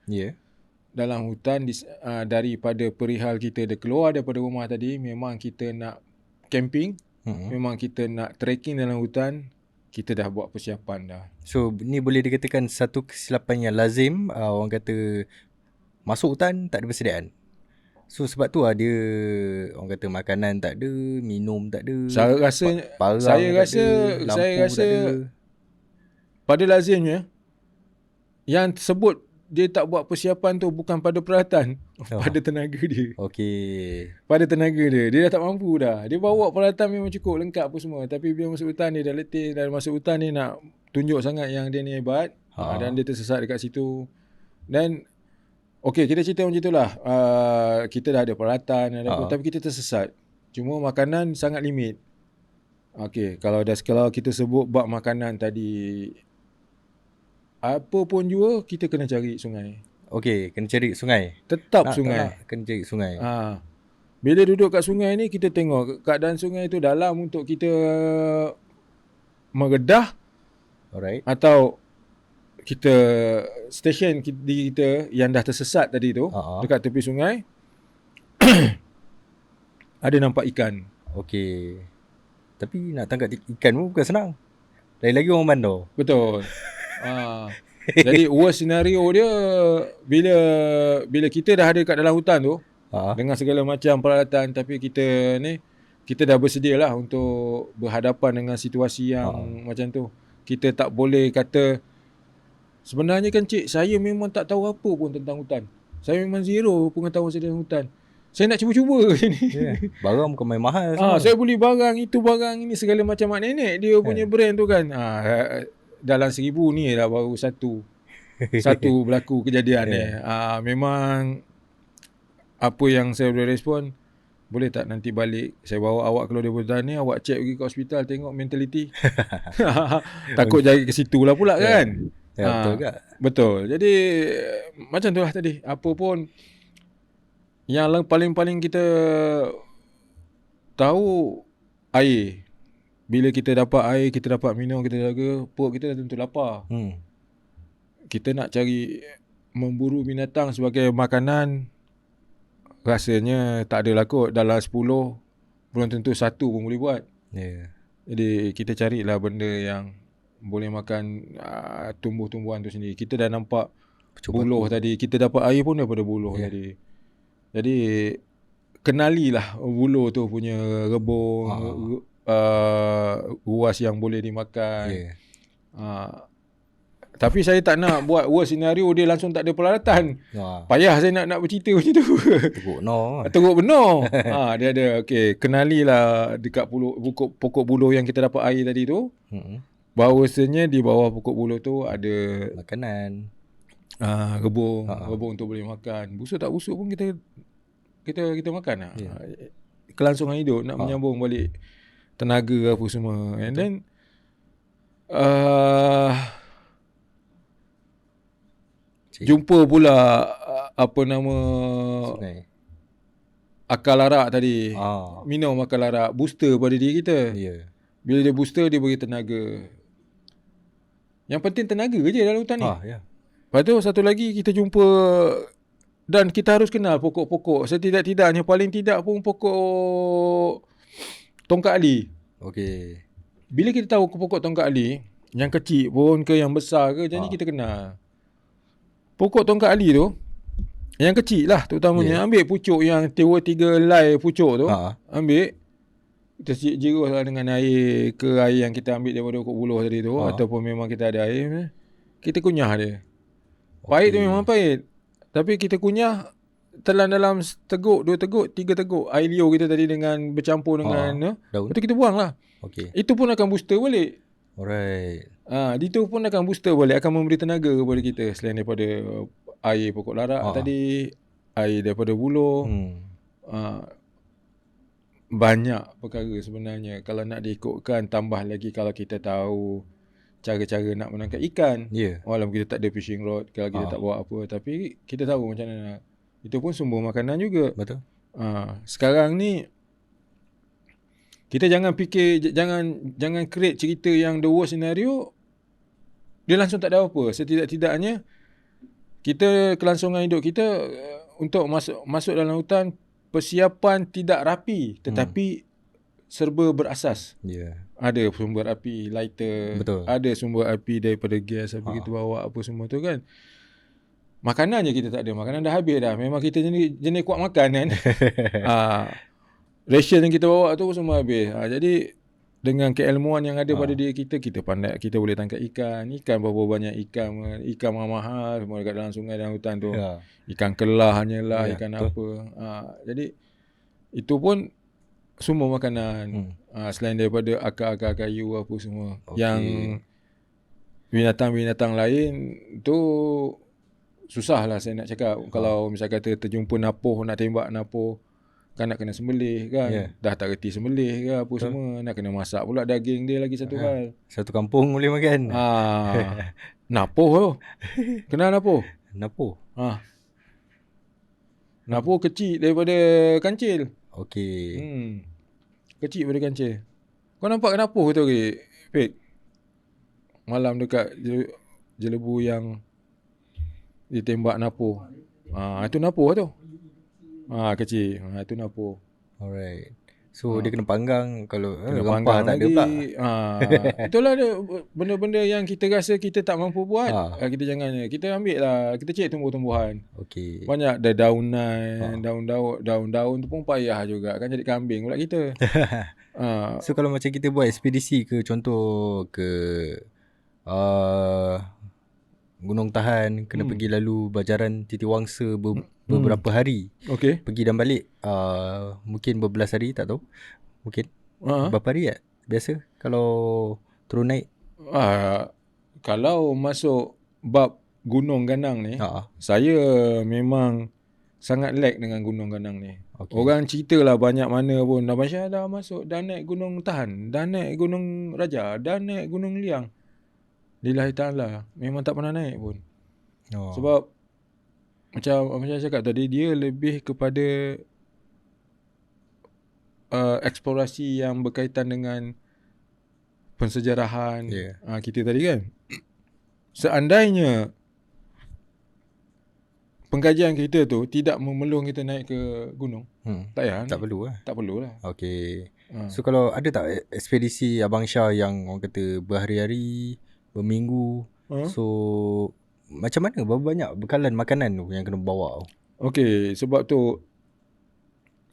Speaker 1: dalam hutan daripada perihal kita dah keluar daripada rumah tadi. Memang kita nak camping, memang kita nak trekking dalam hutan, kita dah buat persiapan dah.
Speaker 2: So ni boleh dikatakan satu kesilapan yang lazim. Orang kata masuk hutan tak ada persediaan. So sebab tu dia orang kata makanan tak ada, minum tak ada.
Speaker 1: Saya rasa pada lazimnya yang tersebut dia tak buat persiapan tu bukan pada peralatan, pada tenaga dia. Pada tenaga dia. Dia dah tak mampu dah. Dia bawa peralatan memang cukup lengkap apa semua, tapi bila masuk hutan dia dah letih, dan masuk hutan dia nak tunjuk sangat yang dia ni hebat. Dan dia tersesat dekat situ. Dan kita cerita macam itulah. Kita dah ada peralatan, ada apa, tapi kita tersesat. Cuma makanan sangat limit. Kalau kita sebut bab makanan tadi, apa pun jua kita kena cari sungai.
Speaker 2: Kena cari sungai.
Speaker 1: Tetap sungai.
Speaker 2: Kena cari sungai.
Speaker 1: Bila duduk kat sungai ni, kita tengok keadaan sungai tu dalam untuk kita meredah. Atau kita stesen diri kita yang dah tersesat tadi tu dekat tepi sungai, ada nampak ikan.
Speaker 2: Tapi nak tangkap ikan pun bukan senang. Lain lagi orang bandar.
Speaker 1: Betul. Jadi worst scenario dia bila kita dah ada kat dalam hutan tu, dengan segala macam peralatan, tapi kita dah bersedia lah untuk berhadapan dengan situasi yang macam tu. Kita tak boleh kata, sebenarnya kan cik, saya memang tak tahu apa pun tentang hutan. Saya memang zero pengetahuan saya tentang hutan. Saya nak cuba-cuba ni.
Speaker 2: Barang bukan main mahal.
Speaker 1: Saya beli barang itu, barang ini, segala macam mak nenek dia punya brand tu kan. Dalam 1000 ni dah baru satu berlaku kejadian ni. Memang apa yang saya boleh respon, boleh tak nanti balik saya bawa awak keluar dari hutan ni, awak check pergi ke hospital, tengok mentality. Takut jadi ke situ lah pula kan.
Speaker 2: Betul ke?
Speaker 1: Betul. Jadi macam tu lah tadi. Apa pun yang paling kita tahu, air. Bila kita dapat air, kita dapat minum, kita jaga, perut kita dah tentu lapar. Kita nak cari memburu binatang sebagai makanan, rasanya tak adalah kot. Dalam 10 belum tentu satu pun boleh buat.
Speaker 2: Ya.
Speaker 1: Jadi kita carilah benda yang boleh makan tumbuh-tumbuhan tu sendiri. Kita dah nampak buluh tadi, kita dapat air pun daripada buluh tadi. Jadi kenalilah buluh tu punya rebung, ruas yang boleh dimakan. Tapi saya tak nak buat worst scenario dia langsung tak ada peralatan. Payah saya nak bercerita macam tu. Teruk benar. Dia ada kenalilah dekat pokok buluh yang kita dapat air tadi tu. Bahawasanya di bawah pokok buluh tu ada
Speaker 2: makanan.
Speaker 1: Rebung tu boleh makan. Busuk tak busuk pun kita makan. Kelangsungan hidup nak menyambung balik tenaga apa semua. And then jumpa pula apa nama
Speaker 2: Sungai.
Speaker 1: Akal arak tadi. Minum akal arak, booster pada diri kita. Bila dia booster, dia beri tenaga. Yang penting tenaga je dalam hutan ni. Lepas tu satu lagi kita jumpa, dan kita harus kenal pokok-pokok. Setidak-tidaknya, paling tidak pun pokok tongkat ali. Bila kita tahu pokok tongkat ali, yang kecil pun ke yang besar ke, jadi kita kenal. Pokok tongkat ali tu, yang kecil lah terutamanya, ambil pucuk yang 3 helai pucuk tu, ambil, kita jirus lah dengan air yang kita ambil daripada pokok buluh tadi tu, ataupun memang kita ada air, kita kunyah dia. Pahit tu memang pahit, tapi kita kunyah, telan dalam teguk, 2 teguk, 3 teguk air liur kita tadi dengan bercampur dengan
Speaker 2: daun.
Speaker 1: Itu kita buang lah. Itu pun akan booster balik. Itu pun akan booster balik, akan memberi tenaga kepada kita selain daripada air pokok larak tadi, air daripada buluh. Banyak perkara sebenarnya kalau nak diikutkan, tambah lagi kalau kita tahu cara-cara nak menangkap ikan. Walaupun kita tak ada fishing rod, kalau kita tak bawa apa, tapi kita tahu macam mana. Itu pun sumber makanan juga.
Speaker 2: Betul.
Speaker 1: Sekarang ni kita jangan fikir, jangan create cerita yang the worst scenario dia langsung tak ada apa. Setidak-tidaknya kita kelangsungan hidup kita untuk masuk dalam hutan, persiapan tidak rapi tetapi serba berasas. Ada sumber api lighter, ada sumber api daripada gas apa kita bawa apa semua tu kan. Makanan je kita tak ada, makanan dah habis dah. Memang kita jenis kuat makan kan. Ration yang kita bawa tu semua habis. Jadi dengan keilmuan yang ada pada diri kita, kita pandai, kita boleh tangkap ikan berapa banyak ikan mahal semua dekat dalam sungai dan hutan tu. Ikan kelah hanyalah, ikan apa. Jadi itu pun sumber makanan. Selain daripada akar-akar kayu apa semua. Yang binatang-binatang lain tu susah lah saya nak cakap. Kalau misal kata terjumpa napoh, nak tembak napoh, kan nak kena sembelih kan. Dah tak reti sembelih ke apa semua, nak kena masak pula daging dia lagi satu hal.
Speaker 2: Satu kampung boleh makan.
Speaker 1: Napoh tu. Kenal napoh? Napoh kecil daripada kancil. Kecil daripada kancil. Kau nampak napoh tu ke, Fik? Malam dekat Jelebu yang ditembak napoh. Itu napoh tu. Kecil. Itu napoh.
Speaker 2: Alright. So dia kena panggang, kalau
Speaker 1: kena
Speaker 2: rempah
Speaker 1: panggang
Speaker 2: tak
Speaker 1: lagi.
Speaker 2: ada pula.
Speaker 1: Itulah benda-benda yang kita rasa kita tak mampu buat. Kita jangan, kita ambil lah, kita cek tumbuh-tumbuhan. Banyak dedaunan, daun-daun tu pun payah juga kan, jadi kambing pula kita.
Speaker 2: So kalau macam kita buat ekspedisi ke, contoh ke Gunung Tahan, kena pergi lalu Bajaran Titiwangsa beberapa hari. Pergi dan balik mungkin berbelas hari, tak tahu. Mungkin berapa hari tak biasa kalau turun naik?
Speaker 1: Kalau masuk bab Gunung Ganang ni, saya memang sangat lag dengan Gunung Ganang ni. Orang ceritalah banyak mana pun, Abang Syah dah masuk, dah naik Gunung Tahan, dah naik Gunung Raja, dah naik Gunung Liang. Lillahi ta'ala, memang tak pernah naik pun. Sebab macam saya cakap tadi, dia lebih kepada eksplorasi yang berkaitan dengan pensejarahan kita tadi kan. Seandainya pengkajian kita tu tidak memerlukan kita naik ke gunung. Tak payah.
Speaker 2: Tak perlu lah.
Speaker 1: Tak perlulah.
Speaker 2: Okay. So kalau ada tak ekspedisi Abang Syah yang orang kata berhari-hari, berminggu, so macam mana, berapa banyak bekalan makanan tu yang kena bawa tu?
Speaker 1: Okay, sebab tu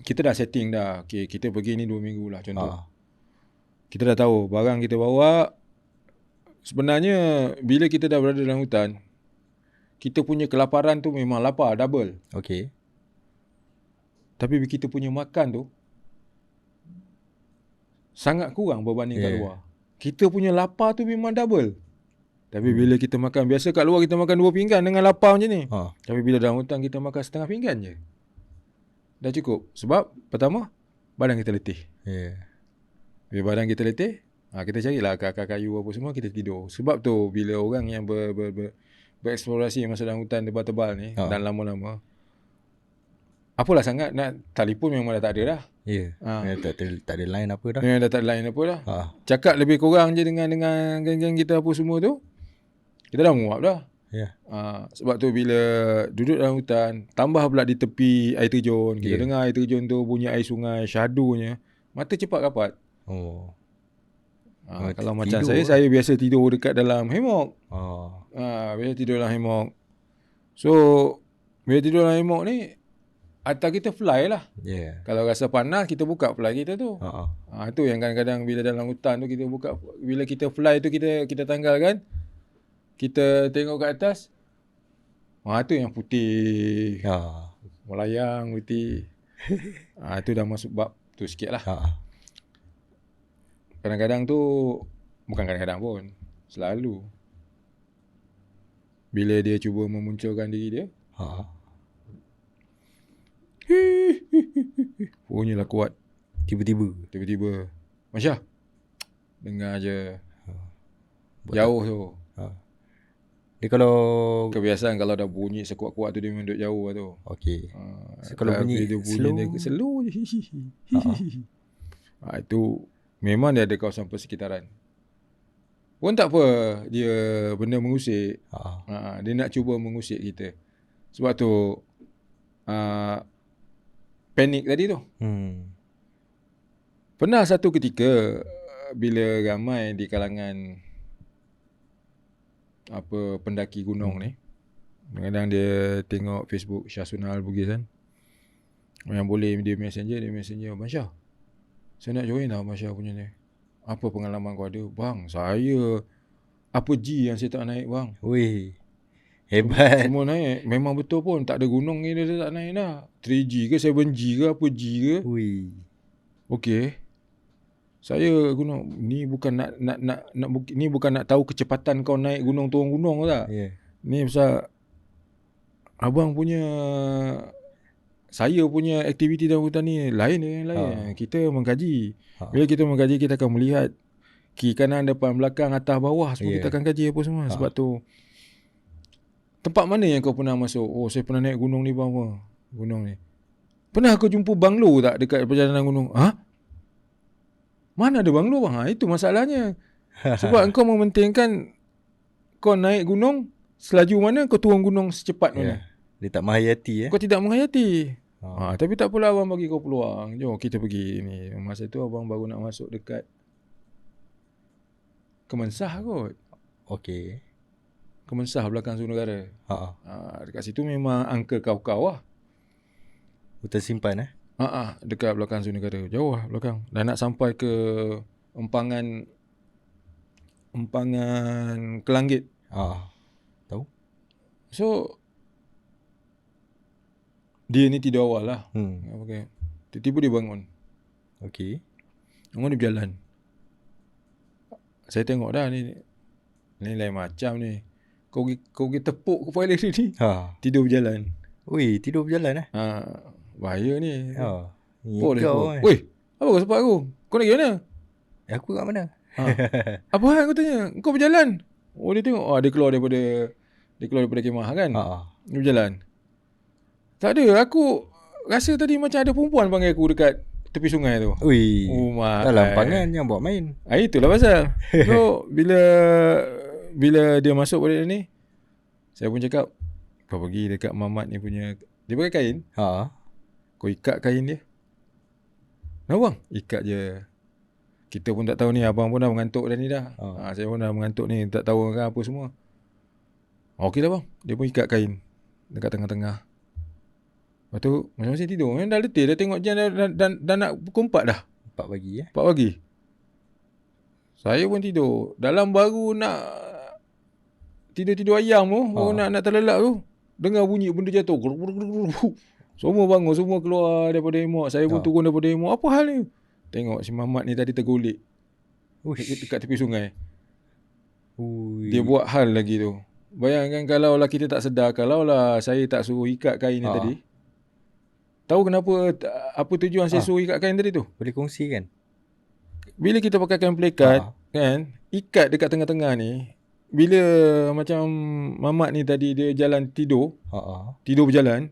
Speaker 1: kita dah setting dah. Okay, kita pergi ni 2 minggu lah contoh. Kita dah tahu barang kita bawa. Sebenarnya bila kita dah berada dalam hutan, kita punya kelaparan tu memang lapar double.
Speaker 2: Okay.
Speaker 1: Tapi kita punya makan tu sangat kurang berbanding kat luar. Kita punya lapar tu memang double. Tapi bila kita makan, biasa kat luar kita makan 2 pinggan dengan lapar macam ni. Tapi bila dalam hutan kita makan setengah pinggan je. Dah cukup. Sebab pertama, badan kita letih. Bila badan kita letih, kita carilah akar-akar kayu apa semua, kita tidur. Sebab tu bila orang yang bereksplorasi masuk dalam hutan tebal-tebal ni dan lama-lama, apalah sangat nak telefon memang dah tak ada dah. Tak ada line apa dah. Memang dah tak ada line apa dah. Cakap lebih kurang je dengan geng-geng kita apa semua tu, kita dah muak dah. Sebab tu bila duduk dalam hutan, tambah pula di tepi air terjun, kita dengar air terjun tu bunyi air sungai, syadunya, mata cepat rapat. Kalau macam saya biasa tidur dekat dalam hammock. Biasa tidur dalam hammock. So bila tidur dalam hammock ni, atas kita fly lah. Kalau rasa panas, kita buka fly kita tu. Itu yang kadang-kadang bila dalam hutan tu kita buka, bila kita fly tu kita tanggalkan, kita tengok kat atas, tu yang putih, melayang putih. Itu dah masuk bab tu sikit lah. Kadang-kadang tu, bukan kadang-kadang pun, selalu bila dia cuba memunculkan diri dia, punyalah kuat. Tiba-tiba Masya, dengar je, jauh tu.
Speaker 2: Dia kalau
Speaker 1: kebiasaan kalau dah bunyi sekuat-kuat tu dia memang duduk jauh lah tu.
Speaker 2: Okay. So, kalau bunyi
Speaker 1: slow je. Itu memang dia ada kawasan persekitaran. Pun tak apa dia benda mengusik. Dia nak cuba mengusik kita. Sebab tu panik tadi tu. Pernah satu ketika bila ramai di kalangan pendaki gunung ni, kadang-kadang dia tengok Facebook Syahsunan Al-Bugis kan, yang boleh dia messenger, Abang Syah, saya nak join lah Abang Syah punya ni. Apa pengalaman kau ada? Bang, saya apa G yang saya tak naik bang.
Speaker 2: Wih, hebat.
Speaker 1: Semua naik. Memang betul pun, tak ada gunung ni dia tak naik dah. 3G ke 7G ke apa G ke.
Speaker 2: Wih.
Speaker 1: Okay, saya gunung ni bukan nak ni bukan nak tahu kecepatan kau naik gunung turun gunung tak. Ni pasal abang punya, saya punya aktiviti dalam hutan ni lain dengan yang lain. Kita mengkaji. Bila kita mengkaji, kita akan melihat kiri kanan depan belakang atas bawah semua. Kita akan kaji apa semua. Sebab tu tempat mana yang kau pernah masuk? Oh, saya pernah naik gunung ni bang. Gunung ni. Pernah kau jumpa banglo tak dekat perjalanan gunung? Mana ada banglo bang? Itu masalahnya. Sebab engkau mementingkan kau naik gunung selaju mana, kau turun gunung secepat mana.
Speaker 2: Dia tak menghayati.
Speaker 1: Kau tidak menghayati. Tapi tak apalah, abang bagi kau peluang. Jom kita pergi ni. Masa tu abang baru nak masuk dekat Kemensah kot.
Speaker 2: Okay.
Speaker 1: Kemensah belakang Sungai Negara. Dekat situ memang angka kau-kau lah.
Speaker 2: Hutan simpan
Speaker 1: dekat belakang Sungai Negara. Jauh lah belakang. Dan nak sampai ke empangan Kelanggit.
Speaker 2: Tahu.
Speaker 1: So dia ni tidur awal lah. Okay. Tiba-tiba dia bangun.
Speaker 2: Okay.
Speaker 1: Bangun dia berjalan. Saya tengok dah ni lain macam ni. Kau pergi tepuk kepala dia ni. Tidur berjalan.
Speaker 2: Ui, tidur berjalan
Speaker 1: bahaya ni.
Speaker 2: Kau
Speaker 1: Weh, apa kau sepak aku? Kau nak pergi mana?
Speaker 2: Aku kat mana?
Speaker 1: Apa hal kau tanya? Kau berjalan. Oh, dia tengok. Dia keluar daripada kemah kan. Dia berjalan. Tak ada. Aku rasa tadi macam ada perempuan panggil aku dekat tepi sungai tu.
Speaker 2: Ui. Dalam pangan yang buat main.
Speaker 1: Itulah pasal. So bila dia masuk pada ni, saya pun cakap, Kau pergi dekat mamat ni punya, dia pakai kain, kau ikat kain dia. Nah bang, ikat je. Kita pun tak tahu ni, abang pun dah mengantuk dah ni dah. Saya pun dah mengantuk ni, tak tahu kan apa semua. Okey lah bang, dia pun ikat kain dekat tengah-tengah. Lepas tu masing-masing tidur. Dah letih, dah tengok jam dah nak pukul 4 dah.
Speaker 2: 4 pagi
Speaker 1: 4 pagi. Saya pun tidur. Dalam baru nak tidur-tidur ayam tu, baru nak terlelap tu, dengar bunyi benda jatuh. Semua bangun, semua keluar daripada emok. Saya pun turun daripada emok. Apa hal ni? Tengok si Mamat ni tadi tergolek dekat tepi sungai. Dia buat hal lagi tu. Bayangkan kalau lah kita tak sedar, kalau lah saya tak suruh ikat kain ni tadi. Tahu kenapa, apa tujuan saya suruh ikat kain tadi tu?
Speaker 2: Boleh kongsi kan?
Speaker 1: Bila kita pakaikan pelekat, kan, ikat dekat tengah-tengah ni, bila macam Mamat ni tadi dia jalan tidur, tidur berjalan,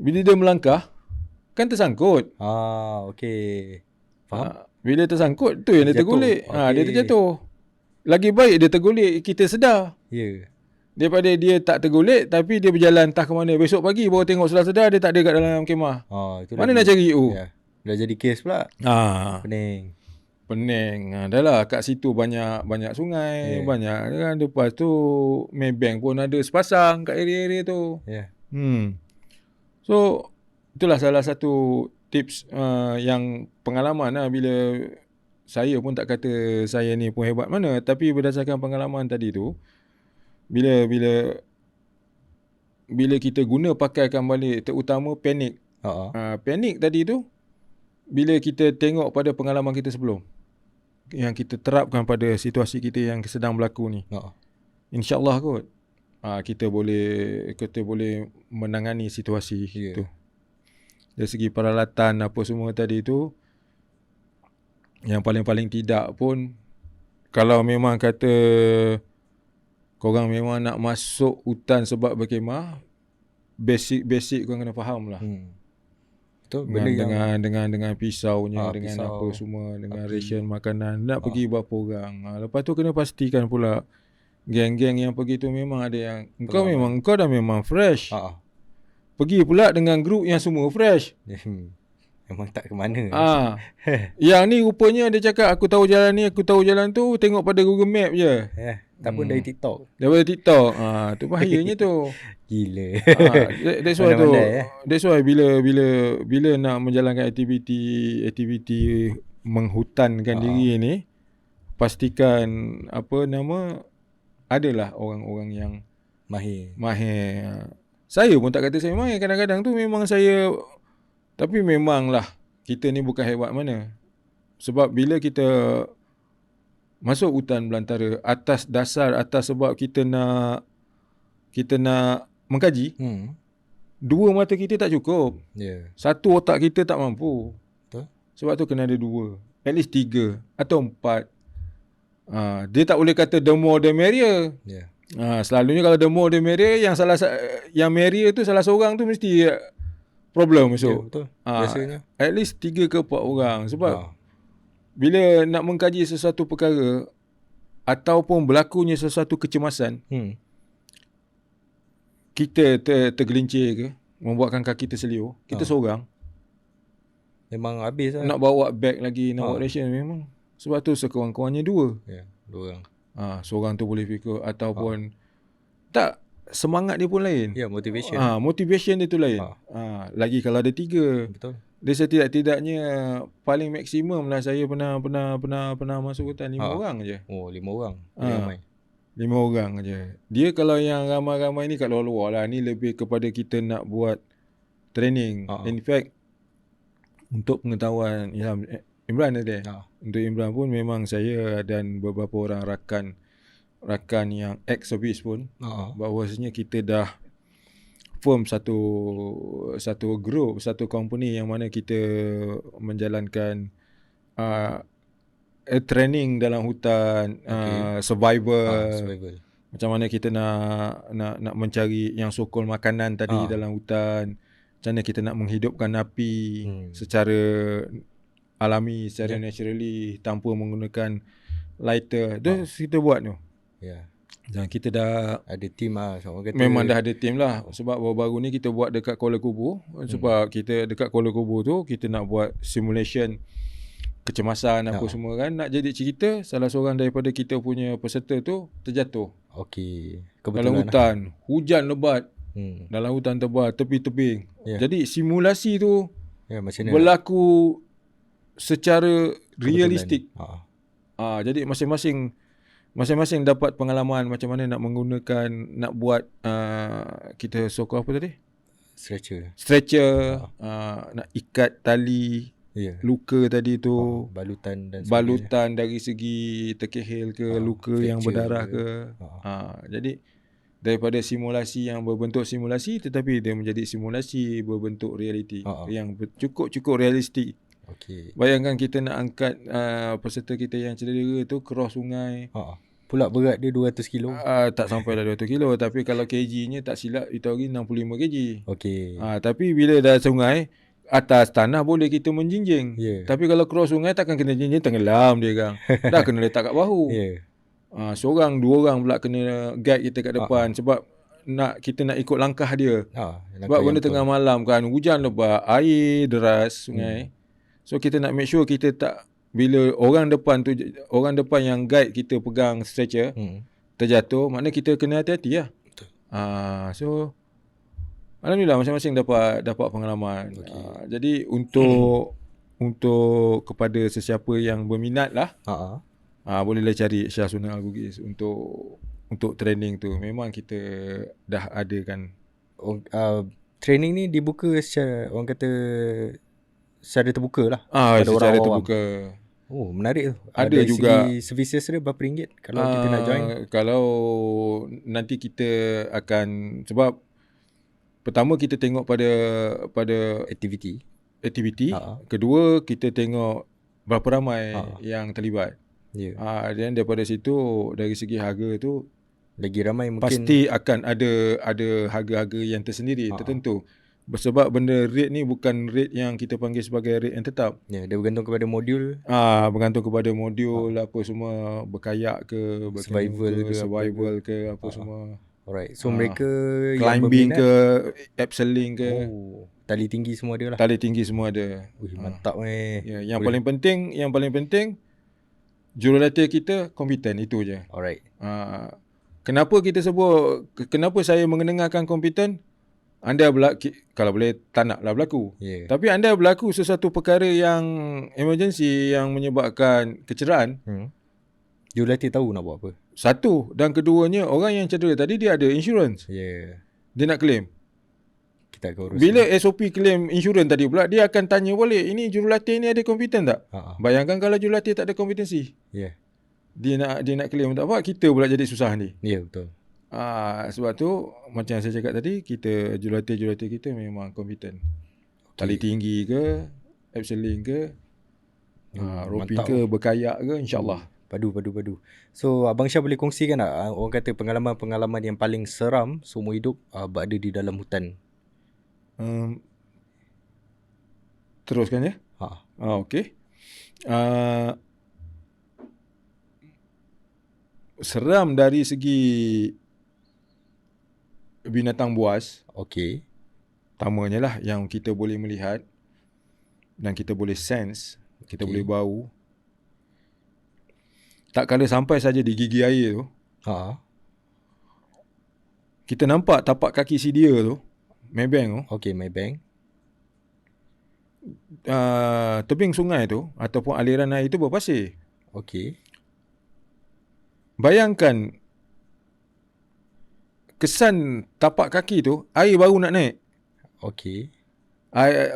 Speaker 1: bila dia melangkah, kan tersangkut.
Speaker 2: Okey. Faham?
Speaker 1: Bila tersangkut, tu yang dia tergolek. Dia terjatuh. Lagi baik dia tergolek, kita sedar. Daripada dia tak tergolek, tapi dia berjalan entah ke mana. Besok pagi baru tengok sudah sedar, dia tak ada kat dalam kemah. Mana nak cari tu?
Speaker 2: Dah jadi kes pula. Pening.
Speaker 1: Dah lah kat situ banyak sungai, banyak kan. Lepas tu Maybank pun ada sepasang kat area-area tu. So itulah salah satu tips yang pengalaman lah. Bila saya pun tak kata saya ni pun hebat mana, tapi berdasarkan pengalaman tadi tu, bila kita guna pakaikan balik, terutama panik. Panik tadi tu, bila kita tengok pada pengalaman kita sebelum, yang kita terapkan pada situasi kita yang sedang berlaku ni, InsyaAllah kot, kita boleh menangani situasi itu. Dari segi peralatan apa semua tadi tu, yang paling tidak pun, kalau memang kata korang memang nak masuk hutan sebab berkemah, basic korang kena faham lah. Betul, dengan pisaunya, dengan apa semua, dengan ration makanan, nak pergi berapa orang. Lepas tu kena pastikan pula geng-geng yang pergi tu memang ada yang kau dah memang fresh. Pergi pula dengan grup yang semua fresh.
Speaker 2: Memang tak ke mana.
Speaker 1: Yang ni rupanya dia cakap aku tahu jalan ni, aku tahu jalan tu, tengok pada Google Map je.
Speaker 2: Tak pun dari TikTok.
Speaker 1: Daripada TikTok. Tu bahayanya tu.
Speaker 2: Gila.
Speaker 1: That's why tu. That's why bila nak menjalankan aktiviti menghutankan diri ni, pastikan adalah orang-orang yang mahir. Saya pun tak kata saya mahir. Kadang-kadang tu memang saya, tapi memanglah kita ni bukan hebat mana. Sebab bila kita masuk hutan belantara atas sebab kita nak mengkaji, dua mata kita tak cukup. Satu otak kita tak mampu. Sebab tu kena ada dua, at least 3 atau 4. Dia tak boleh kata the more the merrier. Selalunya kalau the more the merrier, yang merrier tu salah seorang tu mesti problem masuk.
Speaker 2: Betul. Biasanya
Speaker 1: at least 3 ke 4 orang. Sebab bila nak mengkaji sesuatu perkara ataupun berlakunya sesuatu kecemasan, kita tergelincir ke, membuatkan kaki terseliur, kita seorang
Speaker 2: memang habis lah.
Speaker 1: Nak bawa beg lagi, nak bawa ration memang. Sebab tu sekurang-kurangnya 2.
Speaker 2: 2 orang.
Speaker 1: Seorang tu boleh fikir ataupun tak, semangat dia pun lain.
Speaker 2: Motivation.
Speaker 1: Motivation dia tu lain. Lagi kalau ada 3.
Speaker 2: Betul.
Speaker 1: Dia setidak-tidaknya paling maksimum lah saya pernah masuk hutan 5 orang je.
Speaker 2: 5 orang.
Speaker 1: 5 orang je. Dia kalau yang ramai-ramai ni kat luar-luar lah. Ni lebih kepada kita nak buat training. In fact, untuk pengetahuan Imran ada. Untuk Imran pun memang saya dan beberapa orang rakan yang ex-service pun, bahawasanya kita dah form satu group, satu company yang mana kita menjalankan training dalam hutan, survival. Macam mana kita nak mencari yang sokol makanan tadi dalam hutan, macam mana kita nak menghidupkan api secara alami, secara naturally, tanpa menggunakan lighter. Kita buat tu. Dan kita dah
Speaker 2: Ada team lah. So, orang kata
Speaker 1: memang dah ada tim lah. Sebab baru-baru ni kita buat dekat Kuala Kubu. Sebab kita dekat Kuala Kubu tu kita nak buat simulation kecemasan apa semua kan. Nak jadi cerita, salah seorang daripada kita punya peserta tu terjatuh
Speaker 2: okey.
Speaker 1: dalam
Speaker 2: Kebetulan lah.
Speaker 1: hutan. Hujan lebat.
Speaker 2: Hmm.
Speaker 1: Dalam hutan tebal, tepi-tebing.
Speaker 2: Ya.
Speaker 1: Jadi simulasi tu
Speaker 2: Ya, macam mana?
Speaker 1: berlaku secara realistik. Jadi masing-masing dapat pengalaman macam mana nak menggunakan, nak buat kita sokong apa tadi? Stretcher, nak ikat tali, luka tadi tu,
Speaker 2: balutan dan
Speaker 1: balutan dari segi terkehil ke, luka yang berdarah ke. Jadi daripada simulasi yang berbentuk simulasi tetapi dia menjadi simulasi berbentuk realiti yang cukup realistik.
Speaker 2: Okey.
Speaker 1: Bayangkan kita nak angkat peserta kita yang cedera tu cross sungai.
Speaker 2: Pula berat dia 200 kilo.
Speaker 1: Tak sampai dah 200 kilo tapi kalau kg-nya tak silap itu hari 65 kg.
Speaker 2: Okey.
Speaker 1: Tapi bila dah sungai atas tanah boleh kita menjinjing. Tapi kalau cross sungai takkan kena jinjing, tenggelam dia kan. Dah kena letak kat bahu. Seorang dua orang pula kena guide kita kat depan sebab kita nak ikut langkah dia. Sebab benda tengah malam kan, hujan lebat, air deras sungai. So kita nak make sure kita tak, bila orang depan yang guide kita pegang stretcher terjatuh, maknanya kita kena hati-hati lah. So alhamdulillah masing-masing dapat pengalaman. Jadi untuk kepada sesiapa yang berminat lah, bolehlah cari Syah Sunan Al-Bugis untuk training tu. Memang kita dah ada kan.
Speaker 2: Training ni dibuka secara, orang kata secara terbuka lah.
Speaker 1: Secara terbuka.
Speaker 2: Oh, menarik tu.
Speaker 1: Ada juga
Speaker 2: segi services dia berapa ringgit kalau kita nak join?
Speaker 1: Kalau nanti kita akan, sebab pertama kita tengok pada
Speaker 2: aktiviti.
Speaker 1: Kedua kita tengok berapa ramai yang terlibat. Dan daripada situ dari segi harga tu
Speaker 2: lagi ramai mungkin
Speaker 1: pasti akan ada harga-harga yang tersendiri tertentu. Sebab benda rate ni bukan rate yang kita panggil sebagai rate yang tetap.
Speaker 2: Dia bergantung kepada modul.
Speaker 1: Bergantung kepada modul apa semua, berkayak ke, survival ke apa semua.
Speaker 2: Alright. So mereka
Speaker 1: climbing ke, abseiling ke.
Speaker 2: Tali tinggi semua ada lah.
Speaker 1: Tali tinggi semua ada.
Speaker 2: Mantap
Speaker 1: yang paling penting jurulatih kita kompeten, itu je.
Speaker 2: Alright.
Speaker 1: Kenapa saya mengenengahkan kompeten? Anda kalau boleh tak naklah berlaku. Tapi anda berlaku sesuatu perkara yang emergency yang menyebabkan kecederaan,
Speaker 2: jurulatih tahu nak buat apa.
Speaker 1: Satu, dan keduanya orang yang cedera tadi dia ada insurans. Dia nak claim.
Speaker 2: Kita akan urus.
Speaker 1: Bila SOP claim insurans tadi pula, dia akan tanya balik, ini jurulatih ni ada kompeten tak? Bayangkan kalau jurulatih tak ada kompetensi. Dia nak claim tak apa, kita pula jadi susah ni.
Speaker 2: Betul.
Speaker 1: Sebab tu macam yang saya cakap tadi, jurulatih kita memang kompeten. Tali tinggi ke, abseiling ke, roping ke, berkayak ke, insyaAllah.
Speaker 2: Padu. So Abang Syah boleh kongsikan tak, orang kata pengalaman yang paling seram seumur hidup berada di dalam hutan?
Speaker 1: Teruskan ya. Okey. Seram dari segi binatang buas.
Speaker 2: Okey.
Speaker 1: Tamanya lah yang kita boleh melihat dan kita boleh sense, kita boleh bau. Tak kala sampai saja di gigi air tu, kita nampak tapak kaki si dia tu, Maybank tu.
Speaker 2: Okey, Maybank.
Speaker 1: Tebing sungai tu ataupun aliran air tu berpasir.
Speaker 2: Okey.
Speaker 1: Bayangkan kesan tapak kaki tu, air baru nak naik.
Speaker 2: Okey.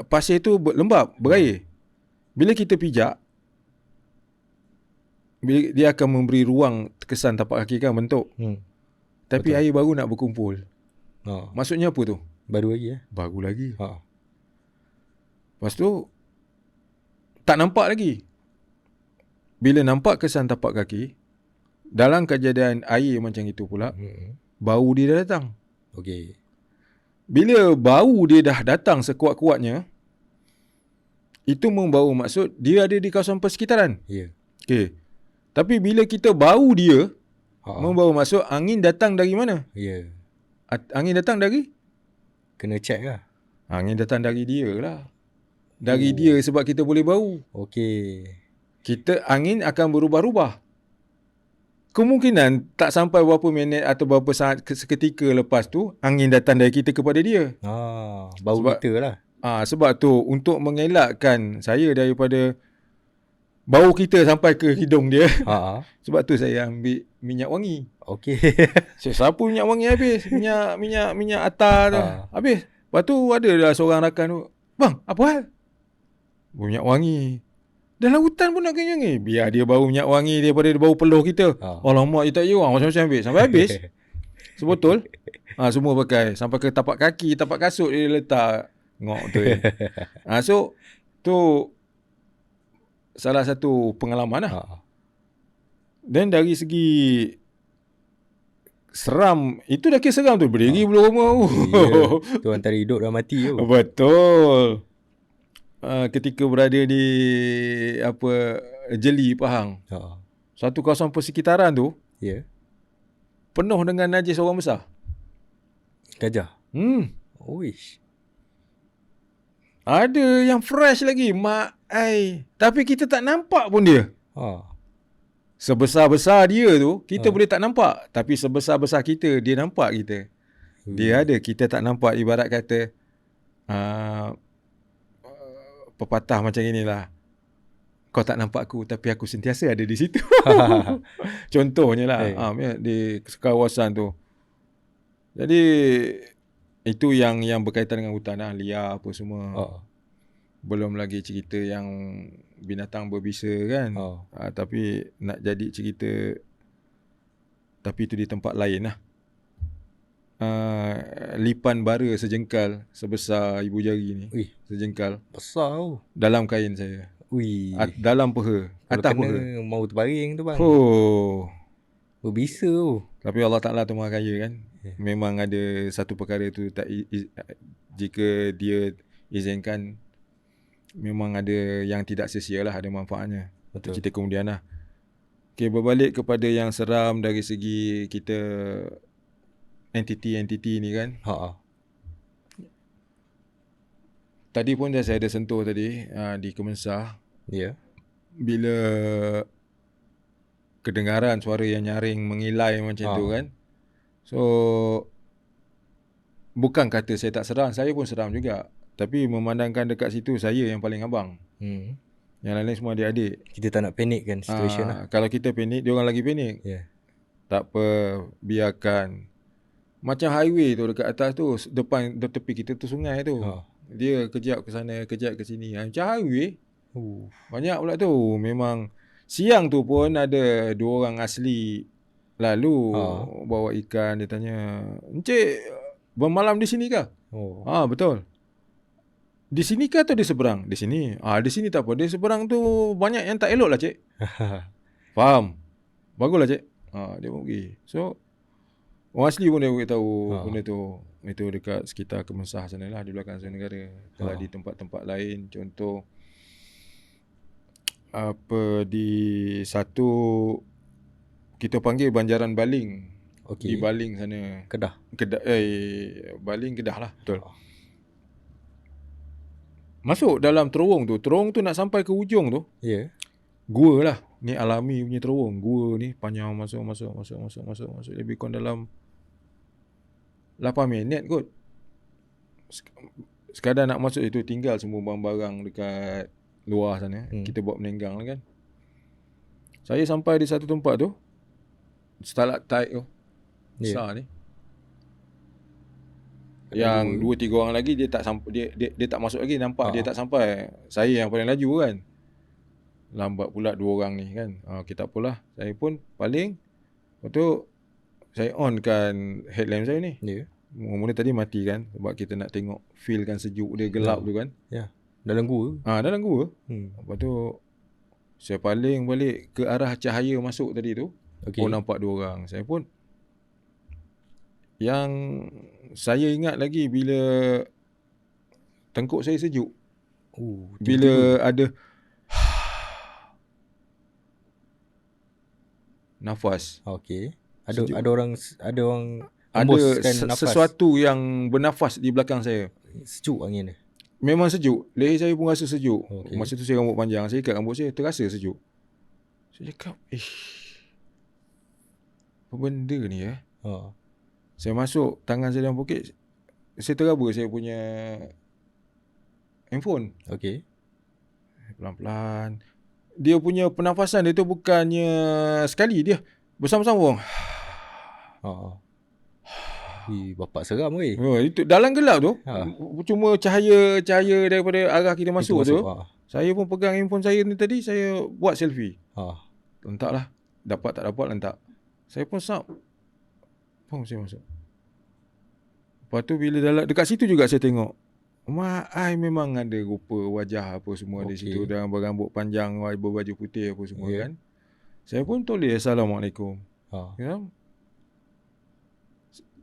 Speaker 1: Pasir tu lembab, berair. Bila kita pijak, dia akan memberi ruang kesan tapak kaki kan bentuk. Tapi betul, air baru nak berkumpul. Maksudnya apa tu?
Speaker 2: Baru lagi
Speaker 1: Baru lagi. Lepas tu tak nampak lagi. Bila nampak kesan tapak kaki, dalam kejadian air macam itu pula, bau dia dah datang.
Speaker 2: Okey.
Speaker 1: Bila bau dia dah datang sekuat-kuatnya, itu membawa maksud dia ada di kawasan persekitaran.
Speaker 2: Ya.
Speaker 1: Okey. Tapi bila kita bau dia, Membawa masuk angin datang dari mana?
Speaker 2: Ya.
Speaker 1: Angin datang dari?
Speaker 2: Kena check lah.
Speaker 1: Angin datang dari dia lah. Dari dia sebab kita boleh bau.
Speaker 2: Okey.
Speaker 1: Angin akan berubah-ubah. Kemungkinan tak sampai berapa minit atau berapa saat seketika lepas tu angin datang dari kita kepada dia.
Speaker 2: Bau
Speaker 1: Sebab-
Speaker 2: kita lah.
Speaker 1: Sebab tu untuk mengelakkan saya daripada bau kita sampai ke hidung dia. Sebab tu saya ambil minyak wangi.
Speaker 2: Okey.
Speaker 1: Saya sapu minyak wangi habis. Minyak atar tu. Habis. Lepas tu ada dah seorang rakan tu. Bang, apa hal? Minyak wangi. Dalam hutan pun nak kenyang ni. Biar dia bau minyak wangi daripada dia bau peluh kita. Alamak, dia tak ya. Macam-macam ambil. Sampai habis. Sebetul. Semua pakai. Sampai ke tapak kaki, tapak kasut dia letak. Ngok tu. So, tu salah satu pengalaman lah. Dan dari segi seram, itu dah kira seram tu. Berdiri belum rumah.
Speaker 2: Tu antara hidup dan mati tu.
Speaker 1: Betul. Ketika berada di Jeli, Pahang. Satu kawasan persekitaran tu penuh dengan najis orang besar.
Speaker 2: Gajah. Uish.
Speaker 1: Ada yang fresh lagi, mak ai. Tapi kita tak nampak pun dia. Sebesar-besar dia tu, kita boleh tak nampak. Tapi sebesar-besar kita, dia nampak kita. Dia ada, kita tak nampak. Ibarat kata pepatah macam inilah. Kau tak nampak aku, tapi aku sentiasa ada di situ. Contohnya lah. Di kawasan tu. Jadi itu yang berkaitan dengan hutan lah, liar apa semua. Belum lagi cerita yang binatang berbisa kan. Tapi nak jadi cerita, tapi itu di tempat lain lah. Lipan bara sejengkal sebesar ibu jari ni. Sejengkal.
Speaker 2: Besar tu.
Speaker 1: Dalam kain saya. Dalam peha. Atas peha.
Speaker 2: Mau terbaring tu bang. Berbisa tu.
Speaker 1: Tapi Allah Ta'ala tu maha kaya kan. Memang ada satu perkara tu jika dia izinkan, memang ada yang tidak sia-sia lah, ada manfaatnya. Betul. Kita kemudian lah. Okay, berbalik kepada yang seram dari segi kita entiti ni kan. Tadi pun saya ada sentuh tadi di Kemensah. Bila kedengaran suara yang nyaring mengilai macam tu kan. So bukan kata saya tak seram, saya pun seram juga. Tapi memandangkan dekat situ saya yang paling abang. Yang lain semua adik-adik.
Speaker 2: Kita tak nak panik kan situation lah.
Speaker 1: Kalau kita panik, dia orang lagi panik. Tak apa, biarkan. Macam highway tu dekat atas tu, depan tepi kita tu sungai tu. Dia kejap ke sana, kejap ke sini. Macam highway. Banyak pula tu. Memang siang tu pun ada 2 orang asli lalu bawa ikan. Dia tanya, "Encik, bermalam di sini kah?" Betul. Di sini kah atau di seberang? Di sini. Di sini tak apa. Di seberang tu banyak yang tak elok lah, cik. Faham. Baguslah, cik. Dia pun pergi. So orang asli pun dia beritahu benda tu. Itu dekat sekitar Kemensah sana lah, di belakang Sebuah Negara. Kalau di tempat-tempat lain, contoh di satu kita panggil Banjaran Baling. Di Baling sana.
Speaker 2: Kedah.
Speaker 1: Baling Kedah lah. Betul. Masuk dalam terowong tu. Terowong tu nak sampai ke ujung tu. Gua lah. Ni alami punya terowong. Gua ni panjang masuk. Lebih kurang dalam 8 minit kot. Sekadar nak masuk itu, tinggal semua barang-barang dekat luar sana. Kita buat menenggang lah kan. Saya sampai di satu tempat tu, stalactite tu besar ni. Yang 2-3 orang lagi dia tak sampai, dia tak masuk lagi, nampak dia tak sampai. Saya yang paling laju kan. Lambat pula 2 orang ni kan. Kita apalah. Saya pun paling. Lepas tu saya on kan headlamp saya ni. Mula tadi mati kan, sebab kita nak tengok feel kan sejuk dia, gelap tu kan.
Speaker 2: Dalam gua.
Speaker 1: Dalam gua. Lepas tu saya paling balik ke arah cahaya masuk tadi tu. Nampak 2 orang. Saya pun, yang saya ingat lagi bila tengkuk saya sejuk. Bila ada nafas. Sejuk.
Speaker 2: Ada orang
Speaker 1: Ada
Speaker 2: hembuskan nafas.
Speaker 1: sesuatu yang bernafas di belakang saya.
Speaker 2: Sejuk angin dia.
Speaker 1: Memang sejuk. Leher saya pun rasa sejuk.
Speaker 2: Okey.
Speaker 1: Masa tu saya rambut panjang. Saya ikat rambut saya, terasa sejuk. Saya cakap, apa benda ni ya? Saya masuk, tangan saya dalam poket, saya teraba saya punya handphone.
Speaker 2: Okey.
Speaker 1: Pelan-pelan. Dia punya pernafasan dia tu bukannya sekali, dia bersama-sama.
Speaker 2: Bapak seram weh.
Speaker 1: Itu dalam gelap tu, cuma cahaya daripada arah kita masuk tu. Saya pun pegang handphone saya ni tadi, saya buat selfie. Letaklah. Dapat tak dapat letak. Saya pun sap. Saya masuk. Lepas tu bila dekat situ juga saya tengok. Mak I memang ada rupa wajah apa semua di situ. Dan berambut panjang, berbaju putih apa semua kan. Saya pun tulis Assalamualaikum. Ya?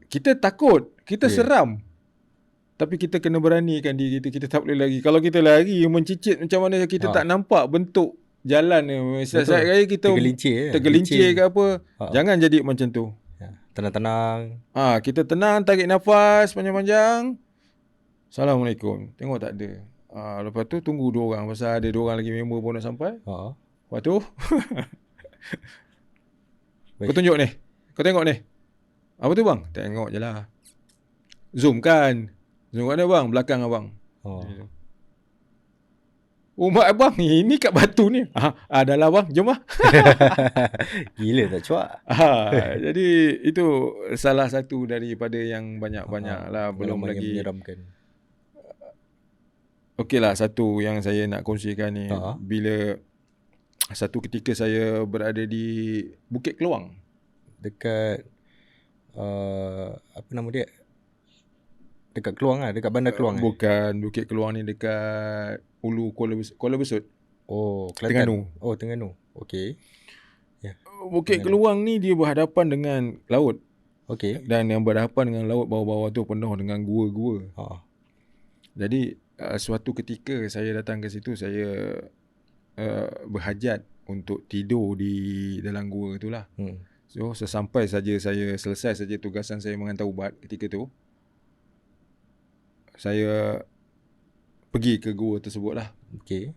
Speaker 1: Kita takut, kita seram. Tapi kita kena beranikan diri kita tak boleh lari. Kalau kita lari mencicit macam mana kita tak nampak bentuk jalan ni. Saya raya kita tergelincir ke apa. Jangan jadi macam tu.
Speaker 2: Tenang-tenang.
Speaker 1: Kita tenang, tarik nafas panjang-panjang. Assalamualaikum. Tengok tak ada. Lepas tu tunggu 2 orang. Pasal ada 2 orang lagi member pun nak sampai. Lepas tu kau tunjuk ni. Kau tengok ni. Apa tu bang? Tengok je lah. Zoom kan. Zoom kat mana bang? Belakang abang. Mak abang ini kat batu ni. Dah lah bang. Jom lah.
Speaker 2: Gila tak cuak.
Speaker 1: Jadi itu salah satu daripada yang banyak-banyak lah. Belum lagi.
Speaker 2: Menyeramkan.
Speaker 1: Okey lah, satu yang saya nak kongsikan ni. Bila satu ketika saya berada di Bukit Keluang.
Speaker 2: Dekat apa nama dia? Dekat Keluang lah, dekat Bandar Keluang.
Speaker 1: Bukan, Bukit Keluang ni dekat Ulu Kuala Besut.
Speaker 2: Kelantan. Terengganu. Okey.
Speaker 1: Bukit Keluang ni dia berhadapan dengan laut.
Speaker 2: Okey.
Speaker 1: Dan yang berhadapan dengan laut bawah-bawah tu penuh dengan gua-gua. Jadi suatu ketika saya datang ke situ, saya berhajat untuk tidur di dalam gua tu lah. So sesampai saja saya selesai saja tugasan saya mengantar ubat ketika tu, saya pergi ke gua tersebut lah.
Speaker 2: Okey.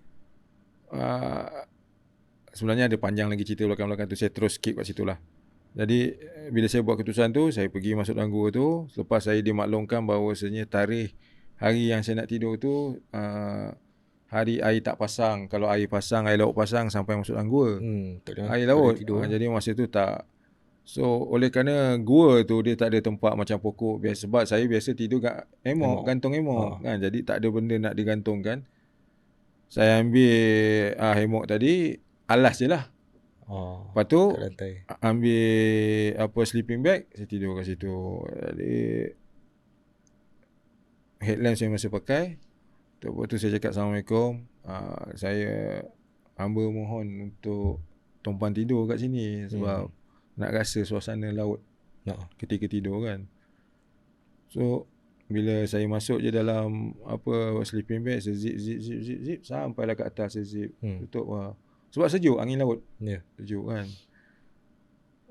Speaker 1: Sebenarnya ada panjang lagi cerita belakang-belakang tu, saya terus skip kat situ lah. Jadi bila saya buat keputusan tu, saya pergi masuk dalam gua tu. Selepas saya dimaklumkan bahawasanya tarikh hari yang saya nak tidur tu hari air tak pasang. Kalau air pasang, air laut pasang sampai masuk dalam gua. Air laut. Jadi masa tu tak. So oleh kerana gua tu dia tak ada tempat macam pokok biasa. Sebab saya biasa tidur kat emok, gantung emok kan. Jadi tak ada benda nak digantungkan. Saya ambil emok tadi, alas je lah. Lepas tu ambil sleeping bag, saya tidur kat situ. Jadi headlamp saya masih pakai. Lepas tu saya cakap Assalamualaikum. Saya hamba mohon untuk tumpang tidur kat sini sebab nak rasa suasana laut ketika tidur kan. So bila saya masuk je dalam sleeping bag, saya zip sampailah kat atas, saya zip tutup. Sebab sejuk, angin laut. Sejuk kan.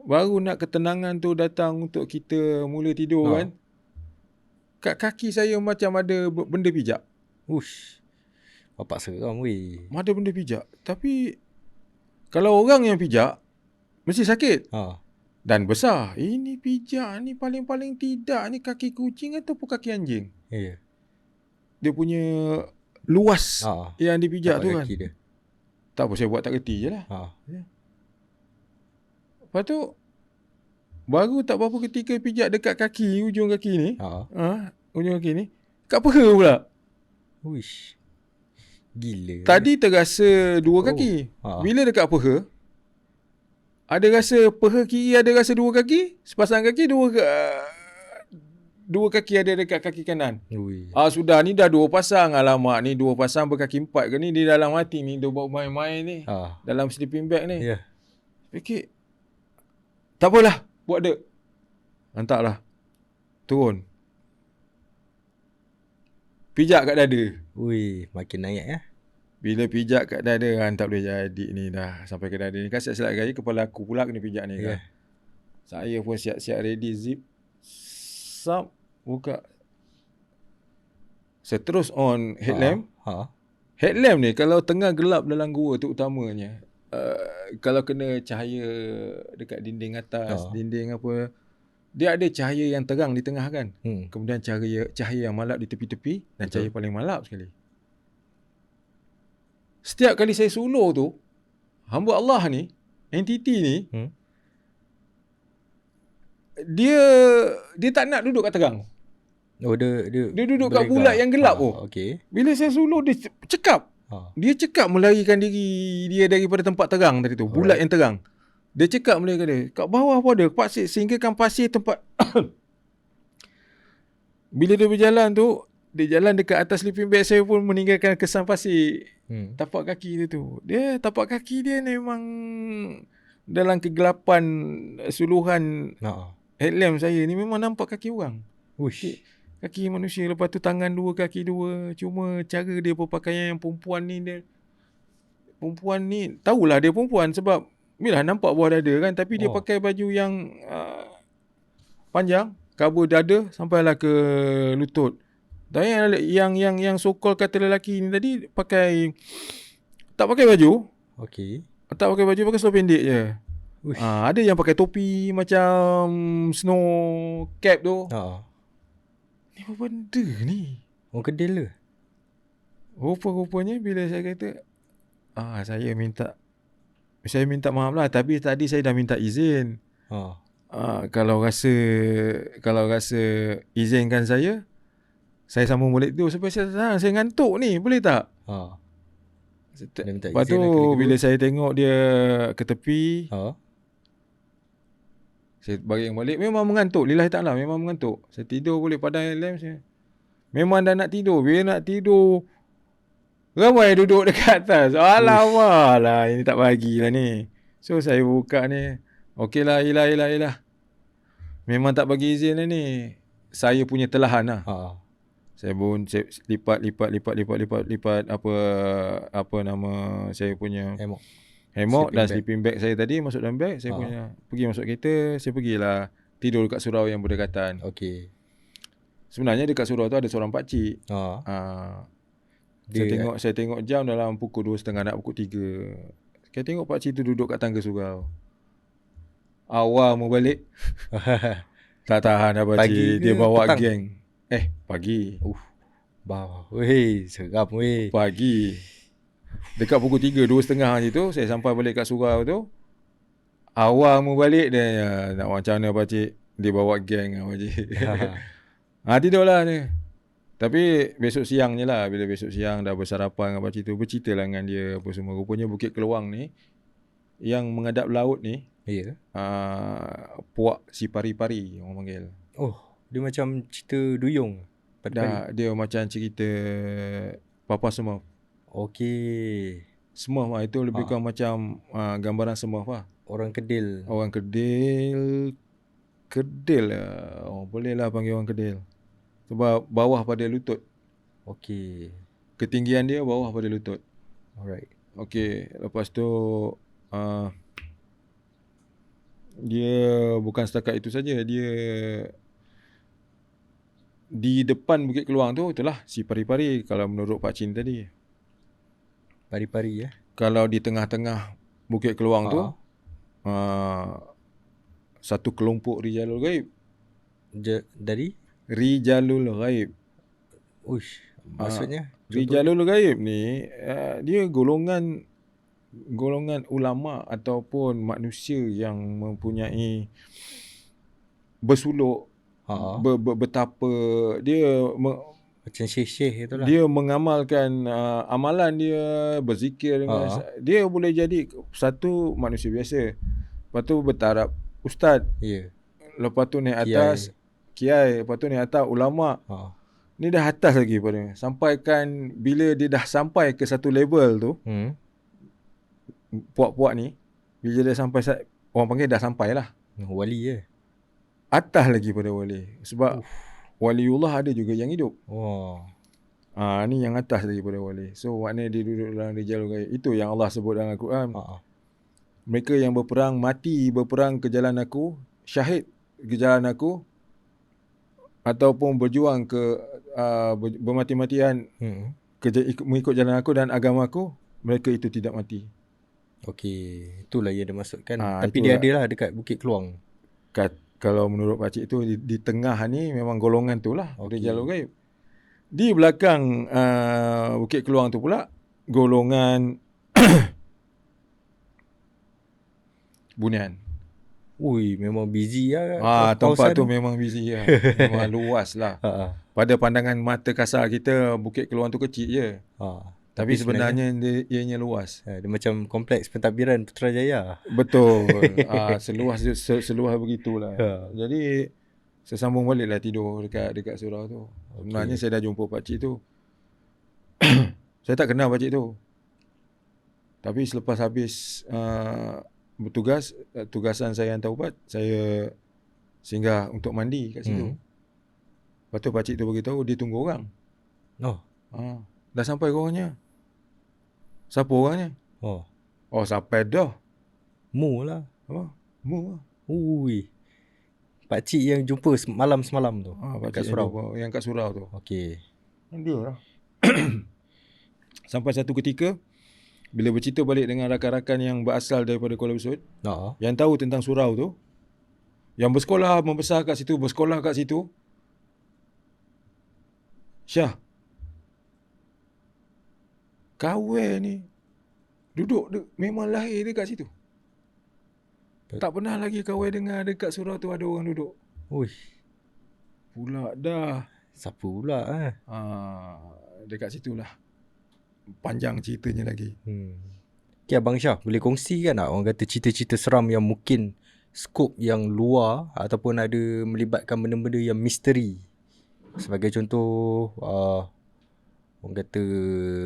Speaker 1: Baru nak ketenangan tu datang untuk kita mula tidur kan. Kat kaki saya macam ada benda pijak.
Speaker 2: Bapak seram weh.
Speaker 1: Ada benda pijak. Tapi kalau orang yang pijak mesti sakit. Dan besar. Ini pijak ni paling-paling tidak ni kaki kucing ataupun kaki anjing. Dia punya luas yang dipijak tu kan.
Speaker 2: Dia.
Speaker 1: Tak apa, saya buat tak reti je lah. Lepas tu baru tak berapa ketika pijak dekat kaki, ujung kaki ni. Ujung kaki ni kat peha pula.
Speaker 2: Gila.
Speaker 1: Tadi terasa 2 kaki. Bila dekat peha, ada rasa peha kiri, ada rasa 2 kaki. Sepasang kaki, 2 kaki ada dekat kaki kanan. Sudah ni dah 2 pasang. Alamak, ni 2 pasang berkaki 4 ke ni. Di dalam hati ni dia buat main-main ni. Dalam sleeping bag ni. Fikir, tak apalah, buat dek. Hantarlah. Turun. Pijak kat dada.
Speaker 2: Makin naik ya.
Speaker 1: Bila pijak kat dada kan, tak boleh jadi ni dah sampai ke dada ni. Kan silap gaya kepala aku pula kena pijak ni kan. Saya pun siap-siap ready zip. Sub, buka. Saya terus on headlamp. Headlamp ni kalau tengah gelap dalam gua tu utamanya. Kalau kena cahaya dekat dinding atas, dinding apa, dia ada cahaya yang terang di tengah kan. Kemudian cahaya yang malap di tepi-tepi dan cahaya paling malap sekali. Setiap kali saya suluh tu, hamba Allah ni, entiti ni, dia tak nak duduk kat terang.
Speaker 2: Oh, dia
Speaker 1: duduk kat bulat yang gelap tu.
Speaker 2: Okay.
Speaker 1: Bila saya suluh, dia cekap. Dia cekap melarikan diri dia daripada tempat terang tadi tu. Bulat yang terang. Dia cekap melarikan dia. Kat bawah pun ada pasir, sehinggakan pasir tempat. Bila dia berjalan tu, dia jalan dekat atas sleeping bag, saya pun meninggalkan kesan pasir. Tapak kaki dia tu. Tapak kaki dia memang dalam kegelapan suluhan headlamp saya ni memang nampak kaki orang.
Speaker 2: Uish.
Speaker 1: Kaki manusia. Lepas tu tangan dua, kaki dua. Cuma cara dia berpakaian yang perempuan ni tahulah dia perempuan sebab bila nampak buah dada kan, tapi dia pakai baju yang panjang, cover dada sampailah ke lutut. Dan yang so-called kata lelaki ni tadi tak pakai baju.
Speaker 2: Okey.
Speaker 1: Tak pakai baju, pakai seluar pendek je. Ada yang pakai topi macam snow cap tu. Ni apa benda ni?
Speaker 2: Orang Kedil ke?
Speaker 1: Rupa-rupanya bila saya kata saya minta maaf lah, tapi tadi saya dah minta izin. Kalau rasa izinkan saya sambung balik tu sebab saya ngantuk ni, boleh tak? Lepas tu bila saya tengok dia ke tepi, saya baring balik. Memang mengantuk, lillahi ta'ala, memang mengantuk. Saya tidur boleh padam lamp saya. Memang dah nak tidur. Bila nak tidur, ramai duduk dekat atas. Alamak lah, ini tak bagilah ni. So saya buka ni. Okey lah, ilah. Memang tak bagi izin lah ni. Saya punya telahan lah. Saya pun lipat apa nama saya punya hammock dan sleeping bag saya tadi masuk dalam bag. Saya punya pergi masuk kereta, saya pergilah tidur dekat surau yang berdekatan.
Speaker 2: Okey.
Speaker 1: Sebenarnya dekat surau tu ada seorang pakcik. Saya tengok jam dalam pukul 2.30 nak pukul 3. Saya tengok pakcik tu duduk kat tangga surau. Awal mau balik. Tak tahan dah pakcik. Dia bawa petang? Geng. Pagi.
Speaker 2: Bawa. Weh, seram weh.
Speaker 1: Pagi. Dekat pukul 3, 2.30 macam tu, saya sampai balik kat surau tu. Awal mau balik dia nak macam mana pakcik. Dia bawa geng pakcik. Tidurlah ni. Tapi besok siang je lah. Bila besok siang dah bersarapan dengan pakcik tu, bercerita lah dengan dia apa semua. Rupanya Bukit Keluang ni yang menghadap laut ni, Puak si Pari-Pari orang panggil.
Speaker 2: Dia macam cerita duyung.
Speaker 1: Dia macam cerita Papa Smurf.
Speaker 2: Okey.
Speaker 1: Smurf lah. Itu lebih kurang macam gambaran Smurf lah.
Speaker 2: Orang Kedil
Speaker 1: lah. Boleh lah panggil orang Kedil. Sebab bawah pada lutut.
Speaker 2: Okey.
Speaker 1: Ketinggian dia bawah pada lutut.
Speaker 2: Alright.
Speaker 1: Okey. Lepas tu dia bukan setakat itu saja. Dia di depan Bukit Keluang tu, itulah si Pari-Pari kalau menurut Pak Chin tadi.
Speaker 2: Pari-Pari
Speaker 1: Kalau di tengah-tengah Bukit Keluang tu satu kelompok Rijalul Ghaib.
Speaker 2: Dari?
Speaker 1: Rijalul Ghaib.
Speaker 2: Maksudnya?
Speaker 1: Rijalul Ghaib ni dia golongan ulama ataupun manusia yang mempunyai bersuluk betapa dia
Speaker 2: macam syekh-syekh itulah.
Speaker 1: Dia mengamalkan amalan dia, berzikir dengan dia boleh jadi satu manusia biasa. Lepas tu bertaraf ustaz. Lepas tu naik atas kiai, lepas tu naik atas ulama. Ni dah atas lagi pada. Sampaikan bila dia dah sampai ke satu level tu, puak-puak ni bila dia sampai, orang panggil dah sampai lah.
Speaker 2: Wali
Speaker 1: atas lagi pada wali. Sebab waliullah ada juga yang hidup. Ni yang atas daripada wali. So maknanya dia duduk dalam Rijalul Ghaib. Itu yang Allah sebut dalam Al-Quran. Mereka yang berperang, mati berperang ke jalan aku, syahid ke jalan aku ataupun berjuang ke bermati-matian mengikut jalan aku dan agama aku, mereka itu tidak mati.
Speaker 2: Okey, itulah yang dia maksudkan.
Speaker 1: Ah,
Speaker 2: Tapi dia
Speaker 1: itulah.
Speaker 2: ada lah dekat Bukit Keluang.
Speaker 1: Kalau menurut pakcik tu di tengah ni memang golongan tu lah,
Speaker 2: Okey.
Speaker 1: Rijalul Ghaib. Di belakang Bukit Keluang tu pula golongan Bunian.
Speaker 2: Ui, memang busy lah.
Speaker 1: Tempat tu memang busy lah. Memang luas lah. Pada pandangan mata kasar kita, Bukit Keluang tu kecil je. Tapi sebenarnya ianya luas.
Speaker 2: Dia macam kompleks pentadbiran Putrajaya.
Speaker 1: Betul. Seluas begitulah. Jadi sesambung balik lah tidur dekat surau tu. Sebenarnya saya dah jumpa pakcik tu. Saya tak kenal pakcik tu. Tapi selepas habis bertugas, tugasan saya hantar ubat, saya singgah untuk mandi kat situ. Lepas tu pakcik tu beritahu dia tunggu orang. Dah sampai ke orangnya. Siapa orangnya? Sampai dah.
Speaker 2: Mu lah.
Speaker 1: Mu lah.
Speaker 2: Ui. Pakcik yang jumpa semalam tu.
Speaker 1: Kat surau. Yang kat surau tu.
Speaker 2: Okey.
Speaker 1: Dia lah. Sampai satu ketika, bila bercerita balik dengan rakan-rakan yang berasal daripada Kuala Besut, yang tahu tentang surau tu, yang bersekolah, membesar kat situ, bersekolah kat situ, Syah, kawan ni duduk memang lahir dia kat situ. Tak pernah lagi kawan dengar dekat surau tu ada orang duduk.
Speaker 2: Ui.
Speaker 1: Pula dah.
Speaker 2: Siapa pula
Speaker 1: Dekat situlah. Panjang ceritanya lagi.
Speaker 2: Okay, Abang Syah, boleh kongsikan tak orang kata cerita-cerita seram yang mungkin skop yang luar ataupun ada melibatkan benda-benda yang misteri? Sebagai contoh, orang kata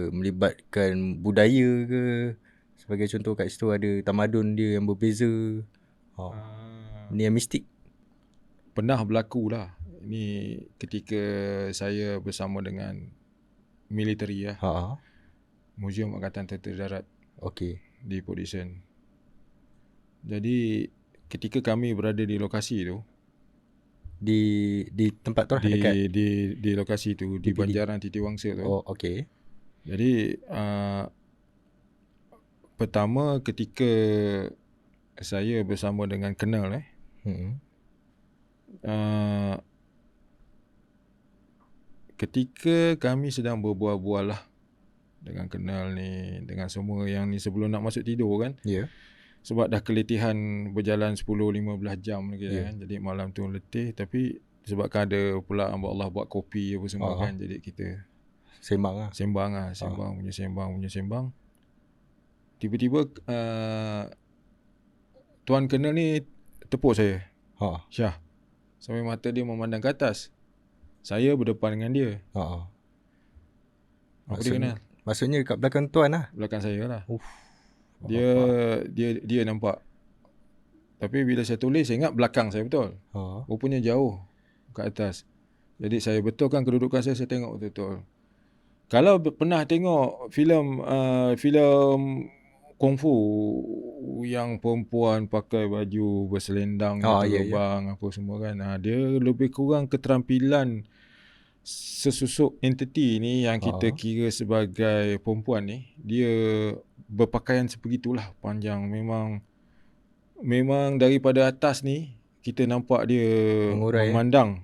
Speaker 2: melibatkan budaya ke. Sebagai contoh kat situ ada tamadun dia yang berbeza. Ni yang mistik.
Speaker 1: Pernah berlaku lah. Ini ketika saya bersama dengan militeri lah. Muzium Angkatan Tentera Darat.
Speaker 2: Okey.
Speaker 1: Di Port Dickson. Jadi ketika kami berada di lokasi tu,
Speaker 2: di tempat tu lah, dekat
Speaker 1: di lokasi tu, di Banjaran Titi Wangsa tu.
Speaker 2: Okey.
Speaker 1: Jadi pertama ketika saya bersama dengan Colonel ketika kami sedang berbual-bual lah dengan Colonel ni, dengan semua yang ni sebelum nak masuk tidur kan. Sebab dah keletihan berjalan 10-15 jam lagi kan. Jadi malam tu letih, tapi sebabkan ada pula Allah buat kopi apa semua kan. Jadi kita
Speaker 2: sembang.
Speaker 1: Sembang. Tiba-tiba Tuan Colonel ni tepuk saya. Syah. Sampai mata dia memandang ke atas. Saya berdepan dengan dia. Apa dia kenal?
Speaker 2: Maksudnya kat belakang tuan lah.
Speaker 1: Belakang saya lah. Dia nampak. Tapi bila saya tulis, saya ingat belakang saya betul. Rupanya jauh kat atas. Jadi saya betulkan kedudukan saya tengok betul-betul. Kalau pernah tengok filem kungfu yang perempuan pakai baju berselendang, terbang apa semua kan. Dia lebih kurang keterampilan sesusuk entiti ni yang kita kira sebagai perempuan ni, dia berpakaian sebegitulah panjang. Memang daripada atas ni kita nampak dia memandang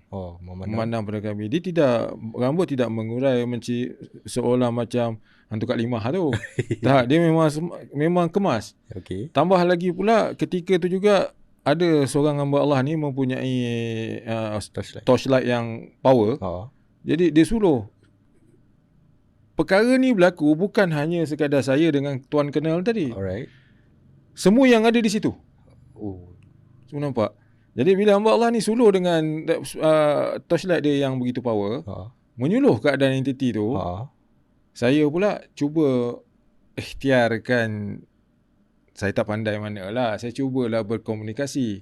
Speaker 1: pada kami. Dia rambut tidak mengurai seolah macam hantu Kak Limah tu. Tak, dia memang kemas. Tambah lagi pula ketika tu juga ada seorang hamba Allah ni mempunyai torchlight yang power. Jadi dia suruh. Perkara ni berlaku bukan hanya sekadar saya dengan Tuan Colonel tadi. Semua yang ada di situ. Semua nampak. Jadi bila hamba Allah ni suluh dengan torchlight dia yang begitu power, menyuluh keadaan entiti tu, saya pula cuba ikhtiarkan, saya tak pandai mana lah, saya cubalah berkomunikasi.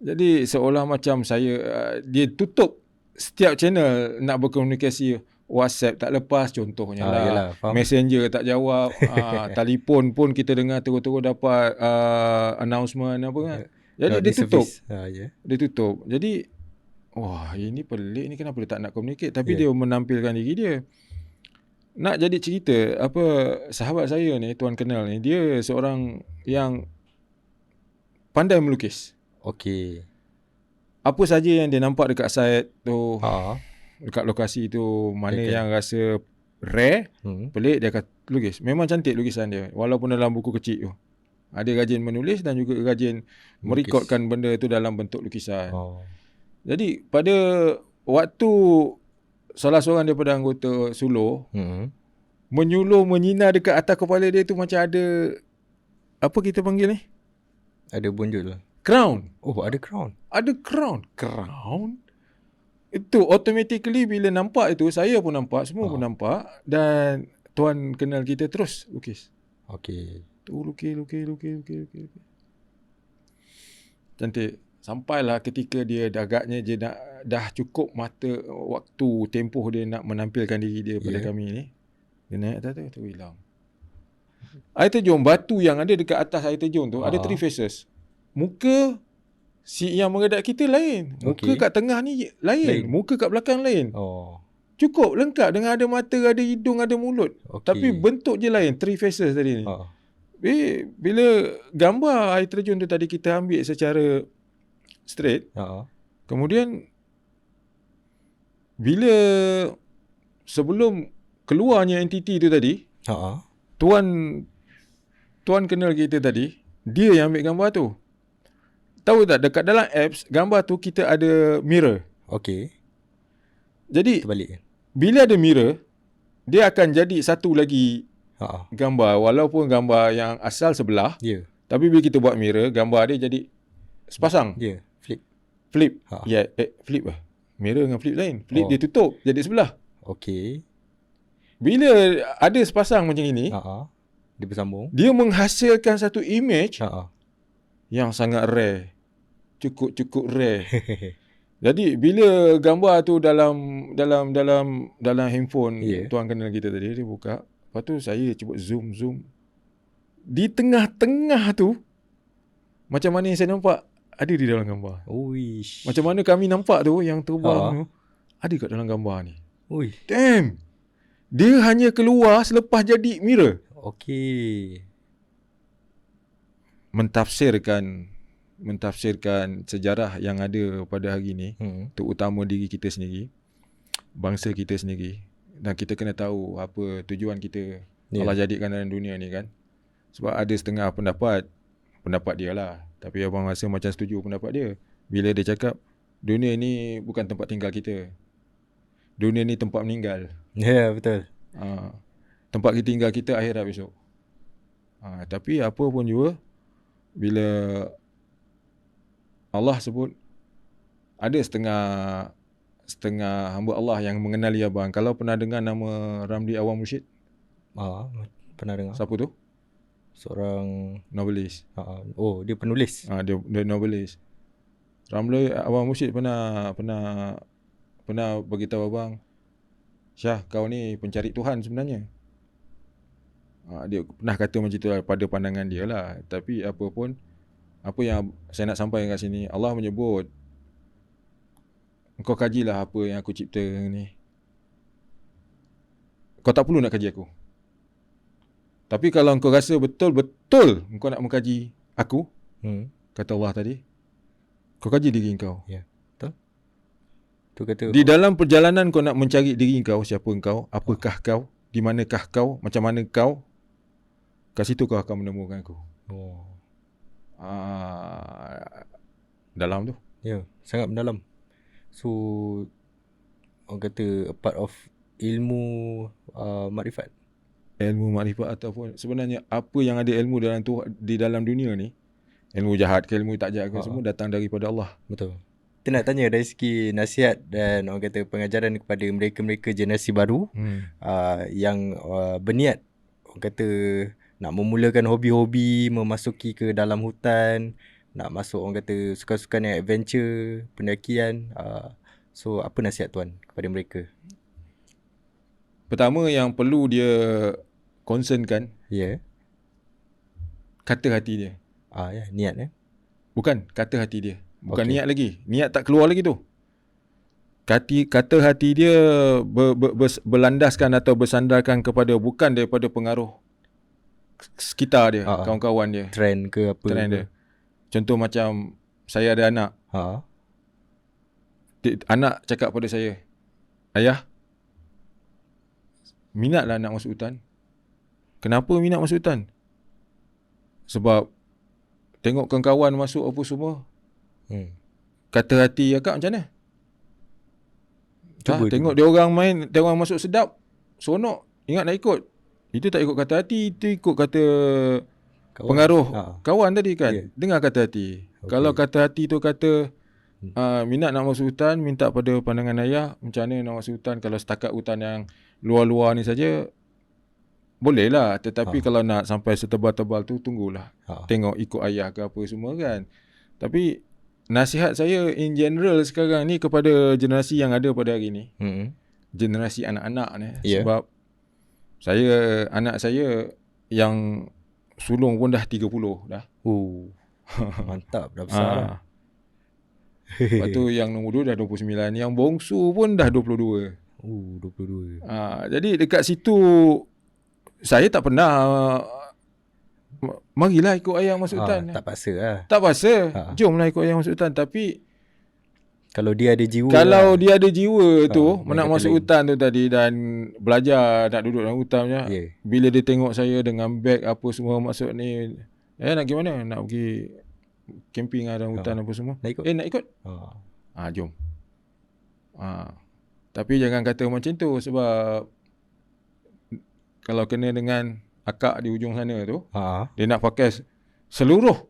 Speaker 1: Jadi seolah macam saya, dia tutup setiap channel nak berkomunikasi. WhatsApp tak lepas contohnya lah. Messenger tak jawab. Telefon pun kita dengar terus-terus dapat announcement apa kan. Jadi
Speaker 2: Not
Speaker 1: dia
Speaker 2: di
Speaker 1: tutup.
Speaker 2: service. Ya.
Speaker 1: Dia tutup. Jadi wah, ini pelik ni, kenapa dia tak nak communicate, tapi
Speaker 2: Yeah.
Speaker 1: dia menampilkan diri dia. Nak jadi cerita, sahabat saya ni, tuan kenal ni, dia seorang yang pandai melukis.
Speaker 2: Okay.
Speaker 1: Apa saja yang dia nampak dekat site tu, dekat lokasi tu, mana
Speaker 2: Dia
Speaker 1: yang rasa rare, pelik, dia akan lukis. Memang cantik lukisan dia, walaupun dalam buku kecil tu. Ada rajin menulis dan juga rajin merekodkan benda tu dalam bentuk lukisan. Jadi pada waktu salah seorang daripada anggota Suluh menyuluh menyinar dekat atas kepala dia tu, macam ada, apa kita panggil ni?
Speaker 2: Ada bonjol.
Speaker 1: Crown.
Speaker 2: Oh, ada crown.
Speaker 1: Ada crown. Crown? Itu automatically bila nampak itu, saya pun nampak, semua pun nampak, dan tuan kenal kita terus lukis.
Speaker 2: Okay.
Speaker 1: Tu lukis. Cantik. Sampailah ketika dia agaknya dia dah cukup waktu tempoh dia nak menampilkan diri dia pada kami ni. Dia naik atas tu hilang. Air terjun, batu yang ada dekat atas air terjun tu ada 3 faces. Muka si yang menghadap kita lain. Muka kat tengah ni lain. Muka kat belakang lain. Cukup lengkap dengan ada mata, ada hidung, ada mulut. Tapi bentuk je lain. 3 faces tadi ni. Bila gambar air terjun tu tadi kita ambil secara straight, kemudian bila sebelum keluarnya entiti tu tadi, tuan kenal kita tadi, dia yang ambil gambar tu. Tahu tak, dekat dalam apps gambar tu kita ada mirror.
Speaker 2: Okay.
Speaker 1: Jadi
Speaker 2: terbalik.
Speaker 1: Bila ada mirror, dia akan jadi satu lagi gambar, walaupun gambar yang asal sebelah. Tapi bila kita buat mirror, gambar dia jadi sepasang. Flip. Flip lah. Mirror dengan flip lain. Flip dia tutup, jadi sebelah.
Speaker 2: Okay.
Speaker 1: Bila ada sepasang macam ini,
Speaker 2: dia bersambung.
Speaker 1: Dia menghasilkan satu image yang sangat rare. Cukup rare. Jadi bila gambar tu dalam handphone tuan kenal kita tadi, dia buka. Lepas tu saya cuba zoom. Di tengah-tengah tu, macam mana yang saya nampak, ada di dalam gambar.
Speaker 2: Uish.
Speaker 1: Macam mana kami nampak tu, yang terbang tu, ada kat dalam gambar ni. Damn. Dia hanya keluar selepas jadi mirror.
Speaker 2: Okay.
Speaker 1: Mentafsirkan sejarah yang ada pada hari ni, terutama diri kita sendiri, bangsa kita sendiri, dan kita kena tahu apa tujuan kita Allah jadikan dalam dunia ni kan. Sebab ada setengah pendapat dia lah, tapi abang rasa macam setuju pendapat dia bila dia cakap dunia ni bukan tempat tinggal kita, dunia ni tempat meninggal.
Speaker 2: Betul.
Speaker 1: Tempat kita tinggal kita akhirat besok. Tapi apa pun juga, bila Allah sebut, ada setengah hamba Allah yang mengenali abang. Kalau pernah dengar nama Ramli Awang Mursyid?
Speaker 2: Pernah dengar.
Speaker 1: Siapa tu?
Speaker 2: Seorang
Speaker 1: novelis.
Speaker 2: Dia penulis.
Speaker 1: Dia novelis. Ramli Awang Mursyid pernah beritahu abang, Syah, kau ni pencari Tuhan sebenarnya. Dia pernah kata macam tu lah, pada pandangan dia lah. Tapi apa pun, apa yang saya nak sampaikan kat sini, Allah menyebut, kau kajilah apa yang aku cipta ni. Kau tak perlu nak kaji aku. Tapi kalau kau rasa betul-betul kau nak mengkaji aku, kata Allah tadi, kau kaji diri kau.
Speaker 2: Betul. Tu kata
Speaker 1: di dalam perjalanan kau nak mencari diri kau, siapa kau, apakah kau, di manakah kau, macam mana kau, kat situ kau akan menemukan aku. Dalam tu.
Speaker 2: Sangat mendalam. So orang kata a part of ilmu makrifat.
Speaker 1: Ilmu makrifat ataupun sebenarnya apa yang ada ilmu di dalam dunia ni, ilmu jahat ke ilmu tak jahat ke, semua datang daripada Allah.
Speaker 2: Betul. Kita nak tanya dari segi nasihat dan orang kata pengajaran kepada mereka-mereka generasi baru yang berniat orang kata nak memulakan hobi-hobi, memasuki ke dalam hutan, nak masuk orang kata sukan-sukan yang adventure, pendakian. So apa nasihat tuan kepada mereka?
Speaker 1: Pertama yang perlu dia concernkan, kata hati dia.
Speaker 2: Niat
Speaker 1: Bukan, kata hati dia. Bukan
Speaker 2: Okey.
Speaker 1: niat lagi. Niat tak keluar lagi tu. Kata hati dia berlandaskan atau bersandarkan kepada bukan daripada pengaruh sekitar dia, kawan-kawan dia,
Speaker 2: trend ke apa
Speaker 1: trend
Speaker 2: ke.
Speaker 1: dia. Contoh macam saya ada anak. Anak cakap pada saya, "Ayah, minatlah nak masuk hutan." Kenapa minat masuk hutan? Sebab tengok kawan-kawan masuk apa semua. Kata hati akak macam mana? Tengok dia orang main, dia orang masuk sedap, seronok, ingat nak ikut. Itu tak ikut kata hati, itu ikut kata kawan. Pengaruh kawan tadi kan. Dengar kata hati. Kalau kata hati tu kata minat nak masuk hutan, minta pada pandangan ayah macam mana nak masuk hutan. Kalau setakat hutan yang luar-luar ni saja, boleh lah. Tetapi kalau nak sampai setebal-tebal tu, tunggulah. Tengok ikut ayah ke apa semua kan. Tapi nasihat saya in general sekarang ni kepada generasi yang ada pada hari ni, generasi anak-anak ni, sebab anak saya yang sulung pun dah 30 dah.
Speaker 2: Mantap, dah besar lah.
Speaker 1: Lepas tu yang nombor 2 dah 29, yang bongsu pun dah 22.
Speaker 2: 22.
Speaker 1: Jadi dekat situ saya tak pernah marilah ikut ayah masuk hutan.
Speaker 2: Tak paksa lah.
Speaker 1: Tak paksa. Jomlah ikut ayah masuk hutan. Tapi
Speaker 2: kalau dia ada jiwa,
Speaker 1: dia ada jiwa tu nak masuk hutan tu tadi dan belajar nak duduk dalam hutan je. Bila dia tengok saya dengan beg apa semua masuk ni, nak pergi mana? Nak pergi camping dalam hutan apa semua. Nak ikut? Jom. Tapi jangan kata macam tu, sebab kalau kena dengan akak di ujung sana tu, dia nak pakai seluruh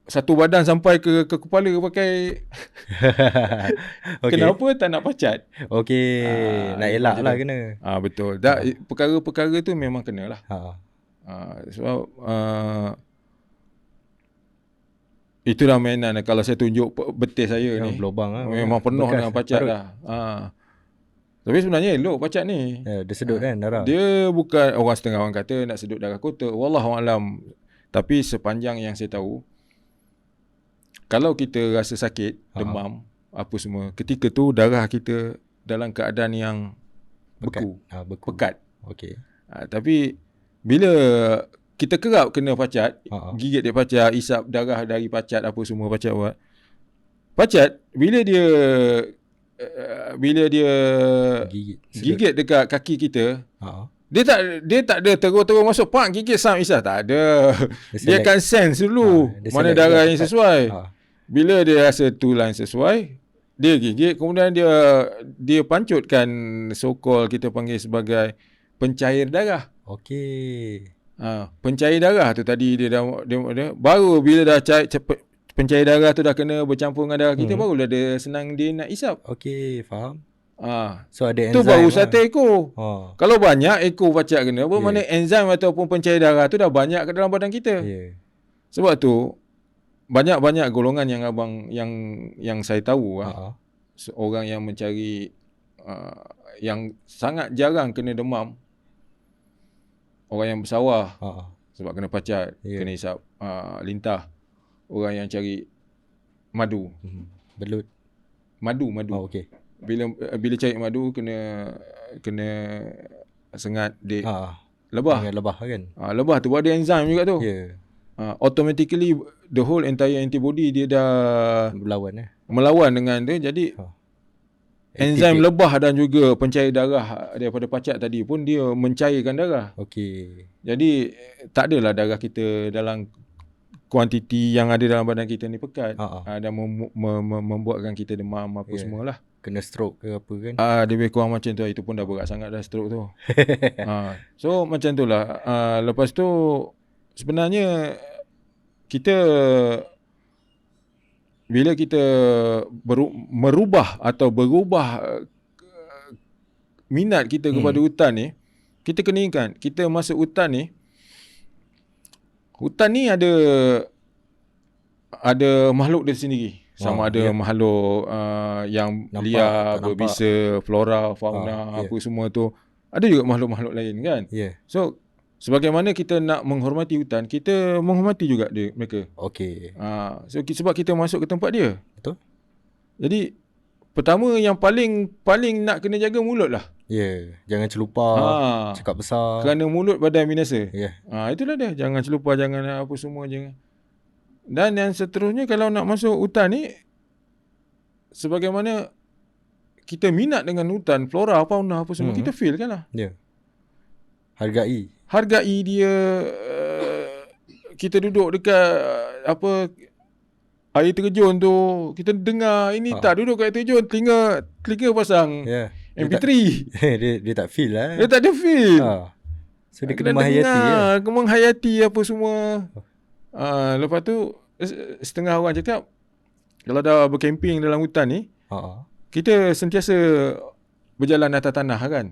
Speaker 1: satu badan sampai ke kepala pakai. Kenapa tak nak pacat?
Speaker 2: Nak elak lah kena.
Speaker 1: Betul. Perkara-perkara tu memang kena lah. Sebab itulah mainan. Kalau saya tunjuk betis saya ni,
Speaker 2: berlubang lah,
Speaker 1: memang penuh dengan pacat dah. Tapi sebenarnya elok pacat ni.
Speaker 2: Dia sedut kan darah.
Speaker 1: Dia bukan, orang setengah orang kata nak sedut darah kotak. Wallahualam. Tapi sepanjang yang saya tahu, kalau kita rasa sakit, demam, apa semua, ketika tu darah kita dalam keadaan yang beku. Pekat. Tapi bila kita kerap kena pacat, gigit dia pacat, isap darah dari pacat, apa semua pacat buat. Pacat, bila dia gigit dekat kaki kita, dia tak ada terus masuk pak gigit sam isap, tak ada. Dia akan sense dulu mana darah yang sesuai. Bila dia rasa tu line sesuai, dia gigit, kemudian dia pancutkan so-called kita panggil sebagai pencair darah. Pencair darah tu tadi dia baru bila dah pencair darah tu dah kena bercampur dengan darah kita, barulah dia senang dia nak isap.
Speaker 2: Faham.
Speaker 1: So ada enzim tu baru satu ekor. Kalau banyak ekor pacat kena, mana enzim ataupun pencair darah tu dah banyak ke dalam badan kita. Sebab tu banyak golongan yang abang yang saya tahu seorang yang mencari yang sangat jarang kena demam, orang yang bersawah sebab kena pacat, kena isap lintah. Orang yang cari madu,
Speaker 2: belut,
Speaker 1: madu. Bila cari madu kena sengat lebah.
Speaker 2: Lebah kan.
Speaker 1: Lebah tu ada enzim juga tu. Automatically the whole entire antibody dia dah melawan dengan dia. Jadi enzim lebah dan juga pencair darah daripada pacat tadi pun dia mencairkan darah. Jadi tak adalah darah kita dalam kuantiti yang ada dalam badan kita ni pekat. Dan membuatkan kita demam apa semualah.
Speaker 2: Kena stroke ke apa kan.
Speaker 1: Dia lebih kurang macam tu. Itu pun dah berat sangat dah stroke tu. So macam tu lah. Lepas tu sebenarnya bila kita berubah minat kita kepada hutan ni, kita kena ingat, kita masuk hutan ni ada makhluk dia sendiri. Sama ada makhluk yang liar, berbisa, flora, fauna, apa semua tu. Ada juga makhluk-makhluk lain kan. So Sebagaimana kita nak menghormati hutan, kita menghormati juga mereka.
Speaker 2: Okey.
Speaker 1: Sebab kita masuk ke tempat dia.
Speaker 2: Betul?
Speaker 1: Jadi pertama yang paling nak kena jaga mulut lah.
Speaker 2: Jangan celupar, cakap besar.
Speaker 1: Kerana mulut badan binasa.
Speaker 2: Ya.
Speaker 1: Itulah dia. Jangan celupar, jangan apa semua, jangan. Dan yang seterusnya, kalau nak masuk hutan ni, sebagaimana kita minat dengan hutan, flora, fauna apa semua, kita feel kan lah.
Speaker 2: Ya.
Speaker 1: Hargai dia. Kita duduk dekat air terjun tu, kita dengar ini tak duduk kat air terjun, telinga pasang MP3.
Speaker 2: Dia tak feel lah.
Speaker 1: Dia tak ada feel.
Speaker 2: So dia kena menghayati
Speaker 1: menghayati apa semua. Lepas tu setengah orang cakap, kalau dah bercamping dalam hutan ni, kita sentiasa berjalan atas tanah kan.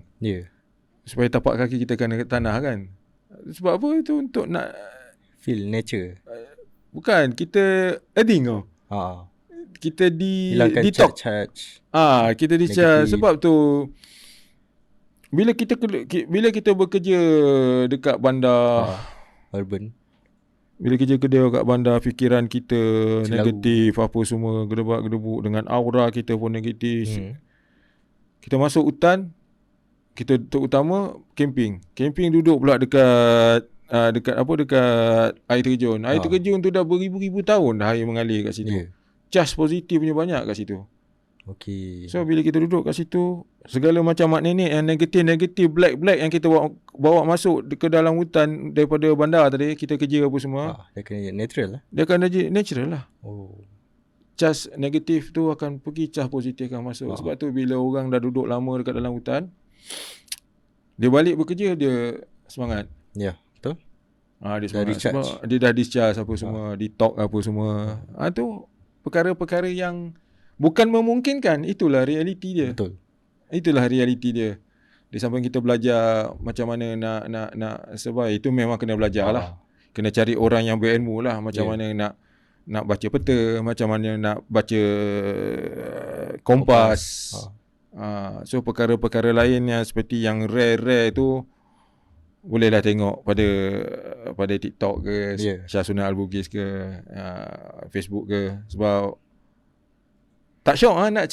Speaker 1: Supaya tapak kaki kita kena ke tanah kan. Sebab apa? Itu untuk nak
Speaker 2: feel nature.
Speaker 1: Bukan, kita earthing tau. Kita
Speaker 2: hilangkan charge.
Speaker 1: Kita di-charge. Sebab tu bila kita bekerja dekat bandar
Speaker 2: urban,
Speaker 1: bila kerja kat bandar, fikiran kita negatif, apa semua, gedebak-gedebuk, dengan aura kita pun negatif. Kita masuk hutan, kita terutama camping duduk pula dekat air terjun. Air terjun tu dah beribu-ribu tahun dah air mengalir kat situ. Charge positif punya banyak kat situ.
Speaker 2: Okey.
Speaker 1: So bila kita duduk kat situ, segala macam mak nenek yang negatif, black yang kita bawa masuk ke dalam hutan daripada bandar tadi, kita kerja apa semua,
Speaker 2: dia kena natural lah.
Speaker 1: Dia akan jadi natural lah. Charge negatif tu akan pergi, charge positif akan masuk. Sebab tu bila orang dah duduk lama dekat dalam hutan, dia balik bekerja, dia semangat.
Speaker 2: Ya, betul.
Speaker 1: Dia semangat sebab dia dah discharge apa semua, detox apa semua. Tu perkara-perkara yang bukan memungkinkan, itulah realiti dia.
Speaker 2: Betul.
Speaker 1: Itulah realiti dia. Di samping kita belajar macam mana nak survive, itu memang kena belajar lah. Kena cari orang yang berilmu lah, macam mana nak baca peta, macam mana nak baca kompas. So perkara-perkara lain yang seperti yang rare tu, bolehlah tengok pada TikTok ke, Shah Sunan Al-Bugis ke, Facebook ke. Sebab tak syok nak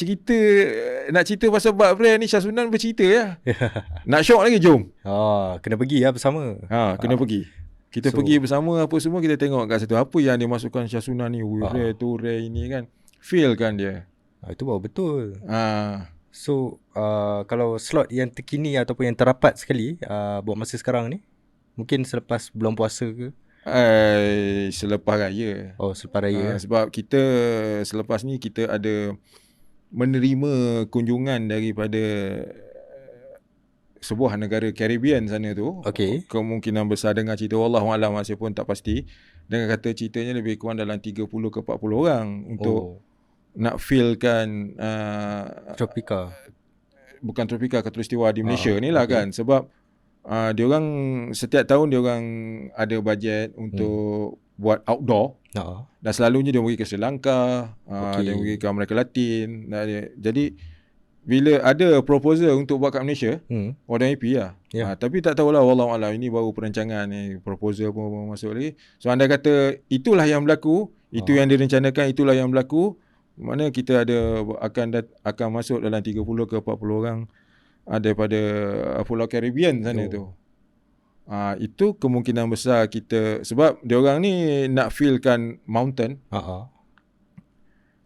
Speaker 1: cerita pasal bab rare ni. Shah Sunan bercerita ya. Nak syok lagi, jom.
Speaker 2: Kena pergi lah bersama.
Speaker 1: Kena pergi. Kita pergi bersama apa semua, kita tengok kat situ apa yang dia masukkan Shah Sunan ni. Rare tu, rare ini kan. Feel kan dia.
Speaker 2: Itu baru betul. So kalau slot yang terkini ataupun yang terapat sekali buat masa sekarang ni, mungkin selepas bulan puasa ke?
Speaker 1: Selepas raya.
Speaker 2: Selepas raya.
Speaker 1: Sebab kita selepas ni kita ada menerima kunjungan daripada sebuah negara Caribbean sana tu. Kemungkinan besar dengar cerita, wallahualam, masih pun tak pasti. Dengan kata ceritanya lebih kurang dalam 30 ke 40 orang untuk nak feelkan
Speaker 2: tropika.
Speaker 1: Bukan tropika, khatulistiwa di Malaysia ni lah kan. Sebab diorang setiap tahun diorang ada bajet untuk buat outdoor. Dan selalunya dia pergi ke Sri Lanka, dia pergi ke Amerika Latin. Jadi bila ada proposal untuk buat kat Malaysia, orang happy lah. Tapi tak tahulah, wallahualam, ini baru perancangan ni, proposal pun masuk lagi. So anda kata itulah yang berlaku, itu yang direncanakan, itulah yang berlaku. Mana kita akan masuk dalam 30 ke 40 orang daripada Pulau Caribbean sana tu. Itu kemungkinan besar kita, sebab diorang ni nak feelkan mountain,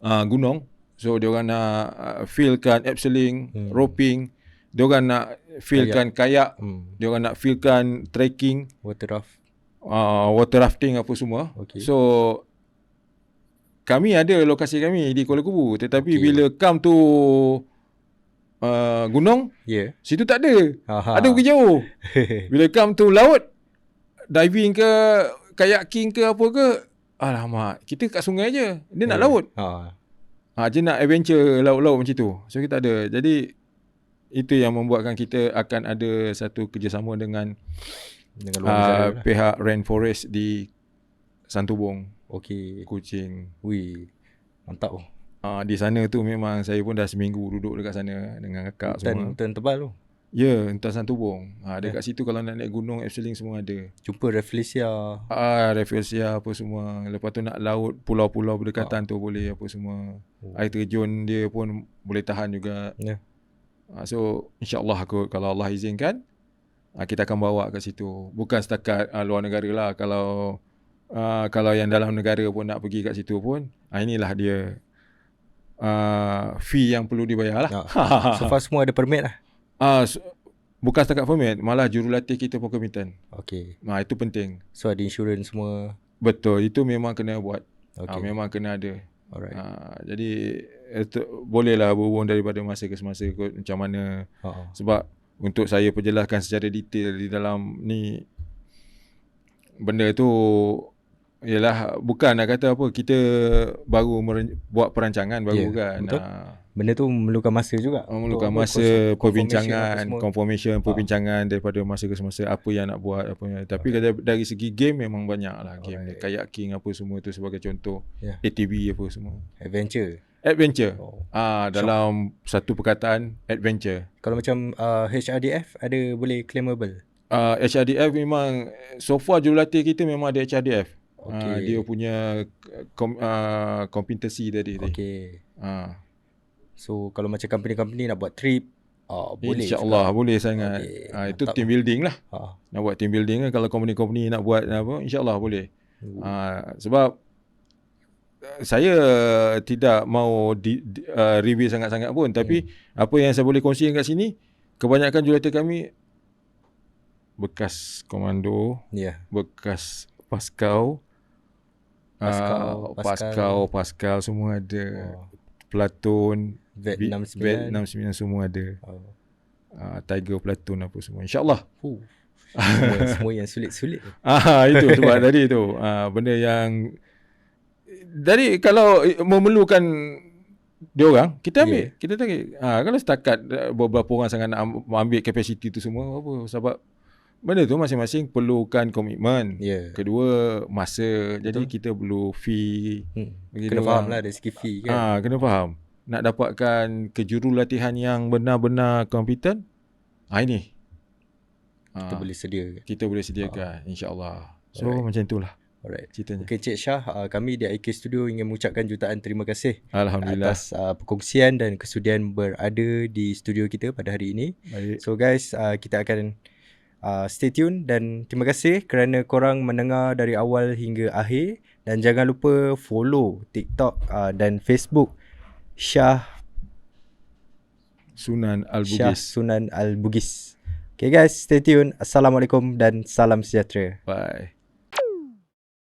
Speaker 1: gunung. So diorang nak feelkan abseiling, roping. Diorang nak feelkan kayak. Diorang nak feelkan trekking, water rafting apa semua. So kami ada lokasi kami di Kuala Kubu, tetapi bila come to gunung, situ tak ada. Ada pergi jauh. Bila come to laut, diving ke, kayaking ke apa ke, alamak, kita kat sungai je. Dia nak laut. Dia nak adventure laut-laut macam tu. So kita ada. Jadi itu yang membuatkan kita akan ada satu kerjasama dengan pihak Rainforest di Santubong. Kuching.
Speaker 2: Mantap.
Speaker 1: Di sana tu memang saya pun dah seminggu duduk dekat sana dengan kakak semua.
Speaker 2: Hutan tebal tu.
Speaker 1: Ya, Entasan Tubong. Dekat situ kalau nak naik gunung, abseiling semua ada.
Speaker 2: Jumpa Rafflesia.
Speaker 1: Rafflesia apa semua. Lepas tu nak laut pulau-pulau berdekatan tu boleh apa semua. Air terjun dia pun boleh tahan juga.
Speaker 2: Ya.
Speaker 1: So insya-Allah aku kalau Allah izinkan kita akan bawa kat situ. Bukan setakat luar negara lah. Kalau yang dalam negara pun nak pergi kat situ pun, inilah dia fee yang perlu dibayar lah.
Speaker 2: So far semua ada permit lah.
Speaker 1: Bukan setakat permit, malah jurulatih kita pun commitment.
Speaker 2: Okay.
Speaker 1: Itu penting.
Speaker 2: So ada insurans semua.
Speaker 1: Betul, itu memang kena buat.
Speaker 2: Okay.
Speaker 1: Memang kena ada.
Speaker 2: Alright.
Speaker 1: Jadi bolehlah berhubung daripada masa ke semasa macam mana. Sebab untuk saya perjelaskan secara detail di dalam ni, benda tu ialah bukan nak kata apa, kita baru buat perancangan baru kan.
Speaker 2: Betul. Benda tu memerlukan masa juga.
Speaker 1: Memerlukan masa, perbincangan, confirmation, perbincangan daripada masa ke semasa apa yang nak buat apa yang. Tapi dari segi game memang banyak lah game ni. Kayaking apa semua tu sebagai contoh. ATV apa semua.
Speaker 2: Adventure.
Speaker 1: Dalam satu perkataan adventure.
Speaker 2: Kalau macam HRDF ada boleh claimable.
Speaker 1: HRDF memang so far jurulatih kita memang ada HRDF. Dia punya kompetensi tadi.
Speaker 2: Okay. So kalau macam company-company nak buat trip, boleh.
Speaker 1: InsyaAllah boleh sangat. Itu team building lah. Nak buat team building kan. Kalau company-company nak buat apa, insyaAllah boleh. Sebab saya tidak mau review sangat-sangat pun. Tapi apa yang saya boleh kongsikan kat sini, kebanyakan jurulatih kami bekas komando, bekas Paskau, Paskal semua ada. Platoon, Vet 69 semua ada. Tiger Platoon apa semua. InsyaAllah.
Speaker 2: Semua yang sulit-sulit.
Speaker 1: Itu sebab tadi tu. Benda yang dari kalau memerlukan dia orang, kita ambil. Kita tarik. Kalau setakat beberapa orang sangat nak ambil kapasiti tu semua apa, sebab benda tu masing-masing perlukan komitmen. Kedua, masa. Jadi kita perlu fee.
Speaker 2: Kena faham lah dari segi fee kan.
Speaker 1: Kena faham. Nak dapatkan kejurulatihan yang benar-benar kompeten, ini kita boleh sediakan insya-Allah. So macam itulah.
Speaker 2: Alright.
Speaker 1: Ceritanya.
Speaker 2: Okay, Cik Shah, kami di IK Studio ingin mengucapkan jutaan terima kasih
Speaker 1: Alhamdulillah
Speaker 2: atas perkongsian dan kesudian berada di studio kita pada hari ini.
Speaker 1: Baik.
Speaker 2: So guys, kita akan stay tune dan terima kasih kerana korang mendengar dari awal hingga akhir, dan jangan lupa follow TikTok dan Facebook Shah
Speaker 1: Sunan Al-Bugis.
Speaker 2: Okay guys, stay tune. Assalamualaikum dan salam sejahtera.
Speaker 1: Bye.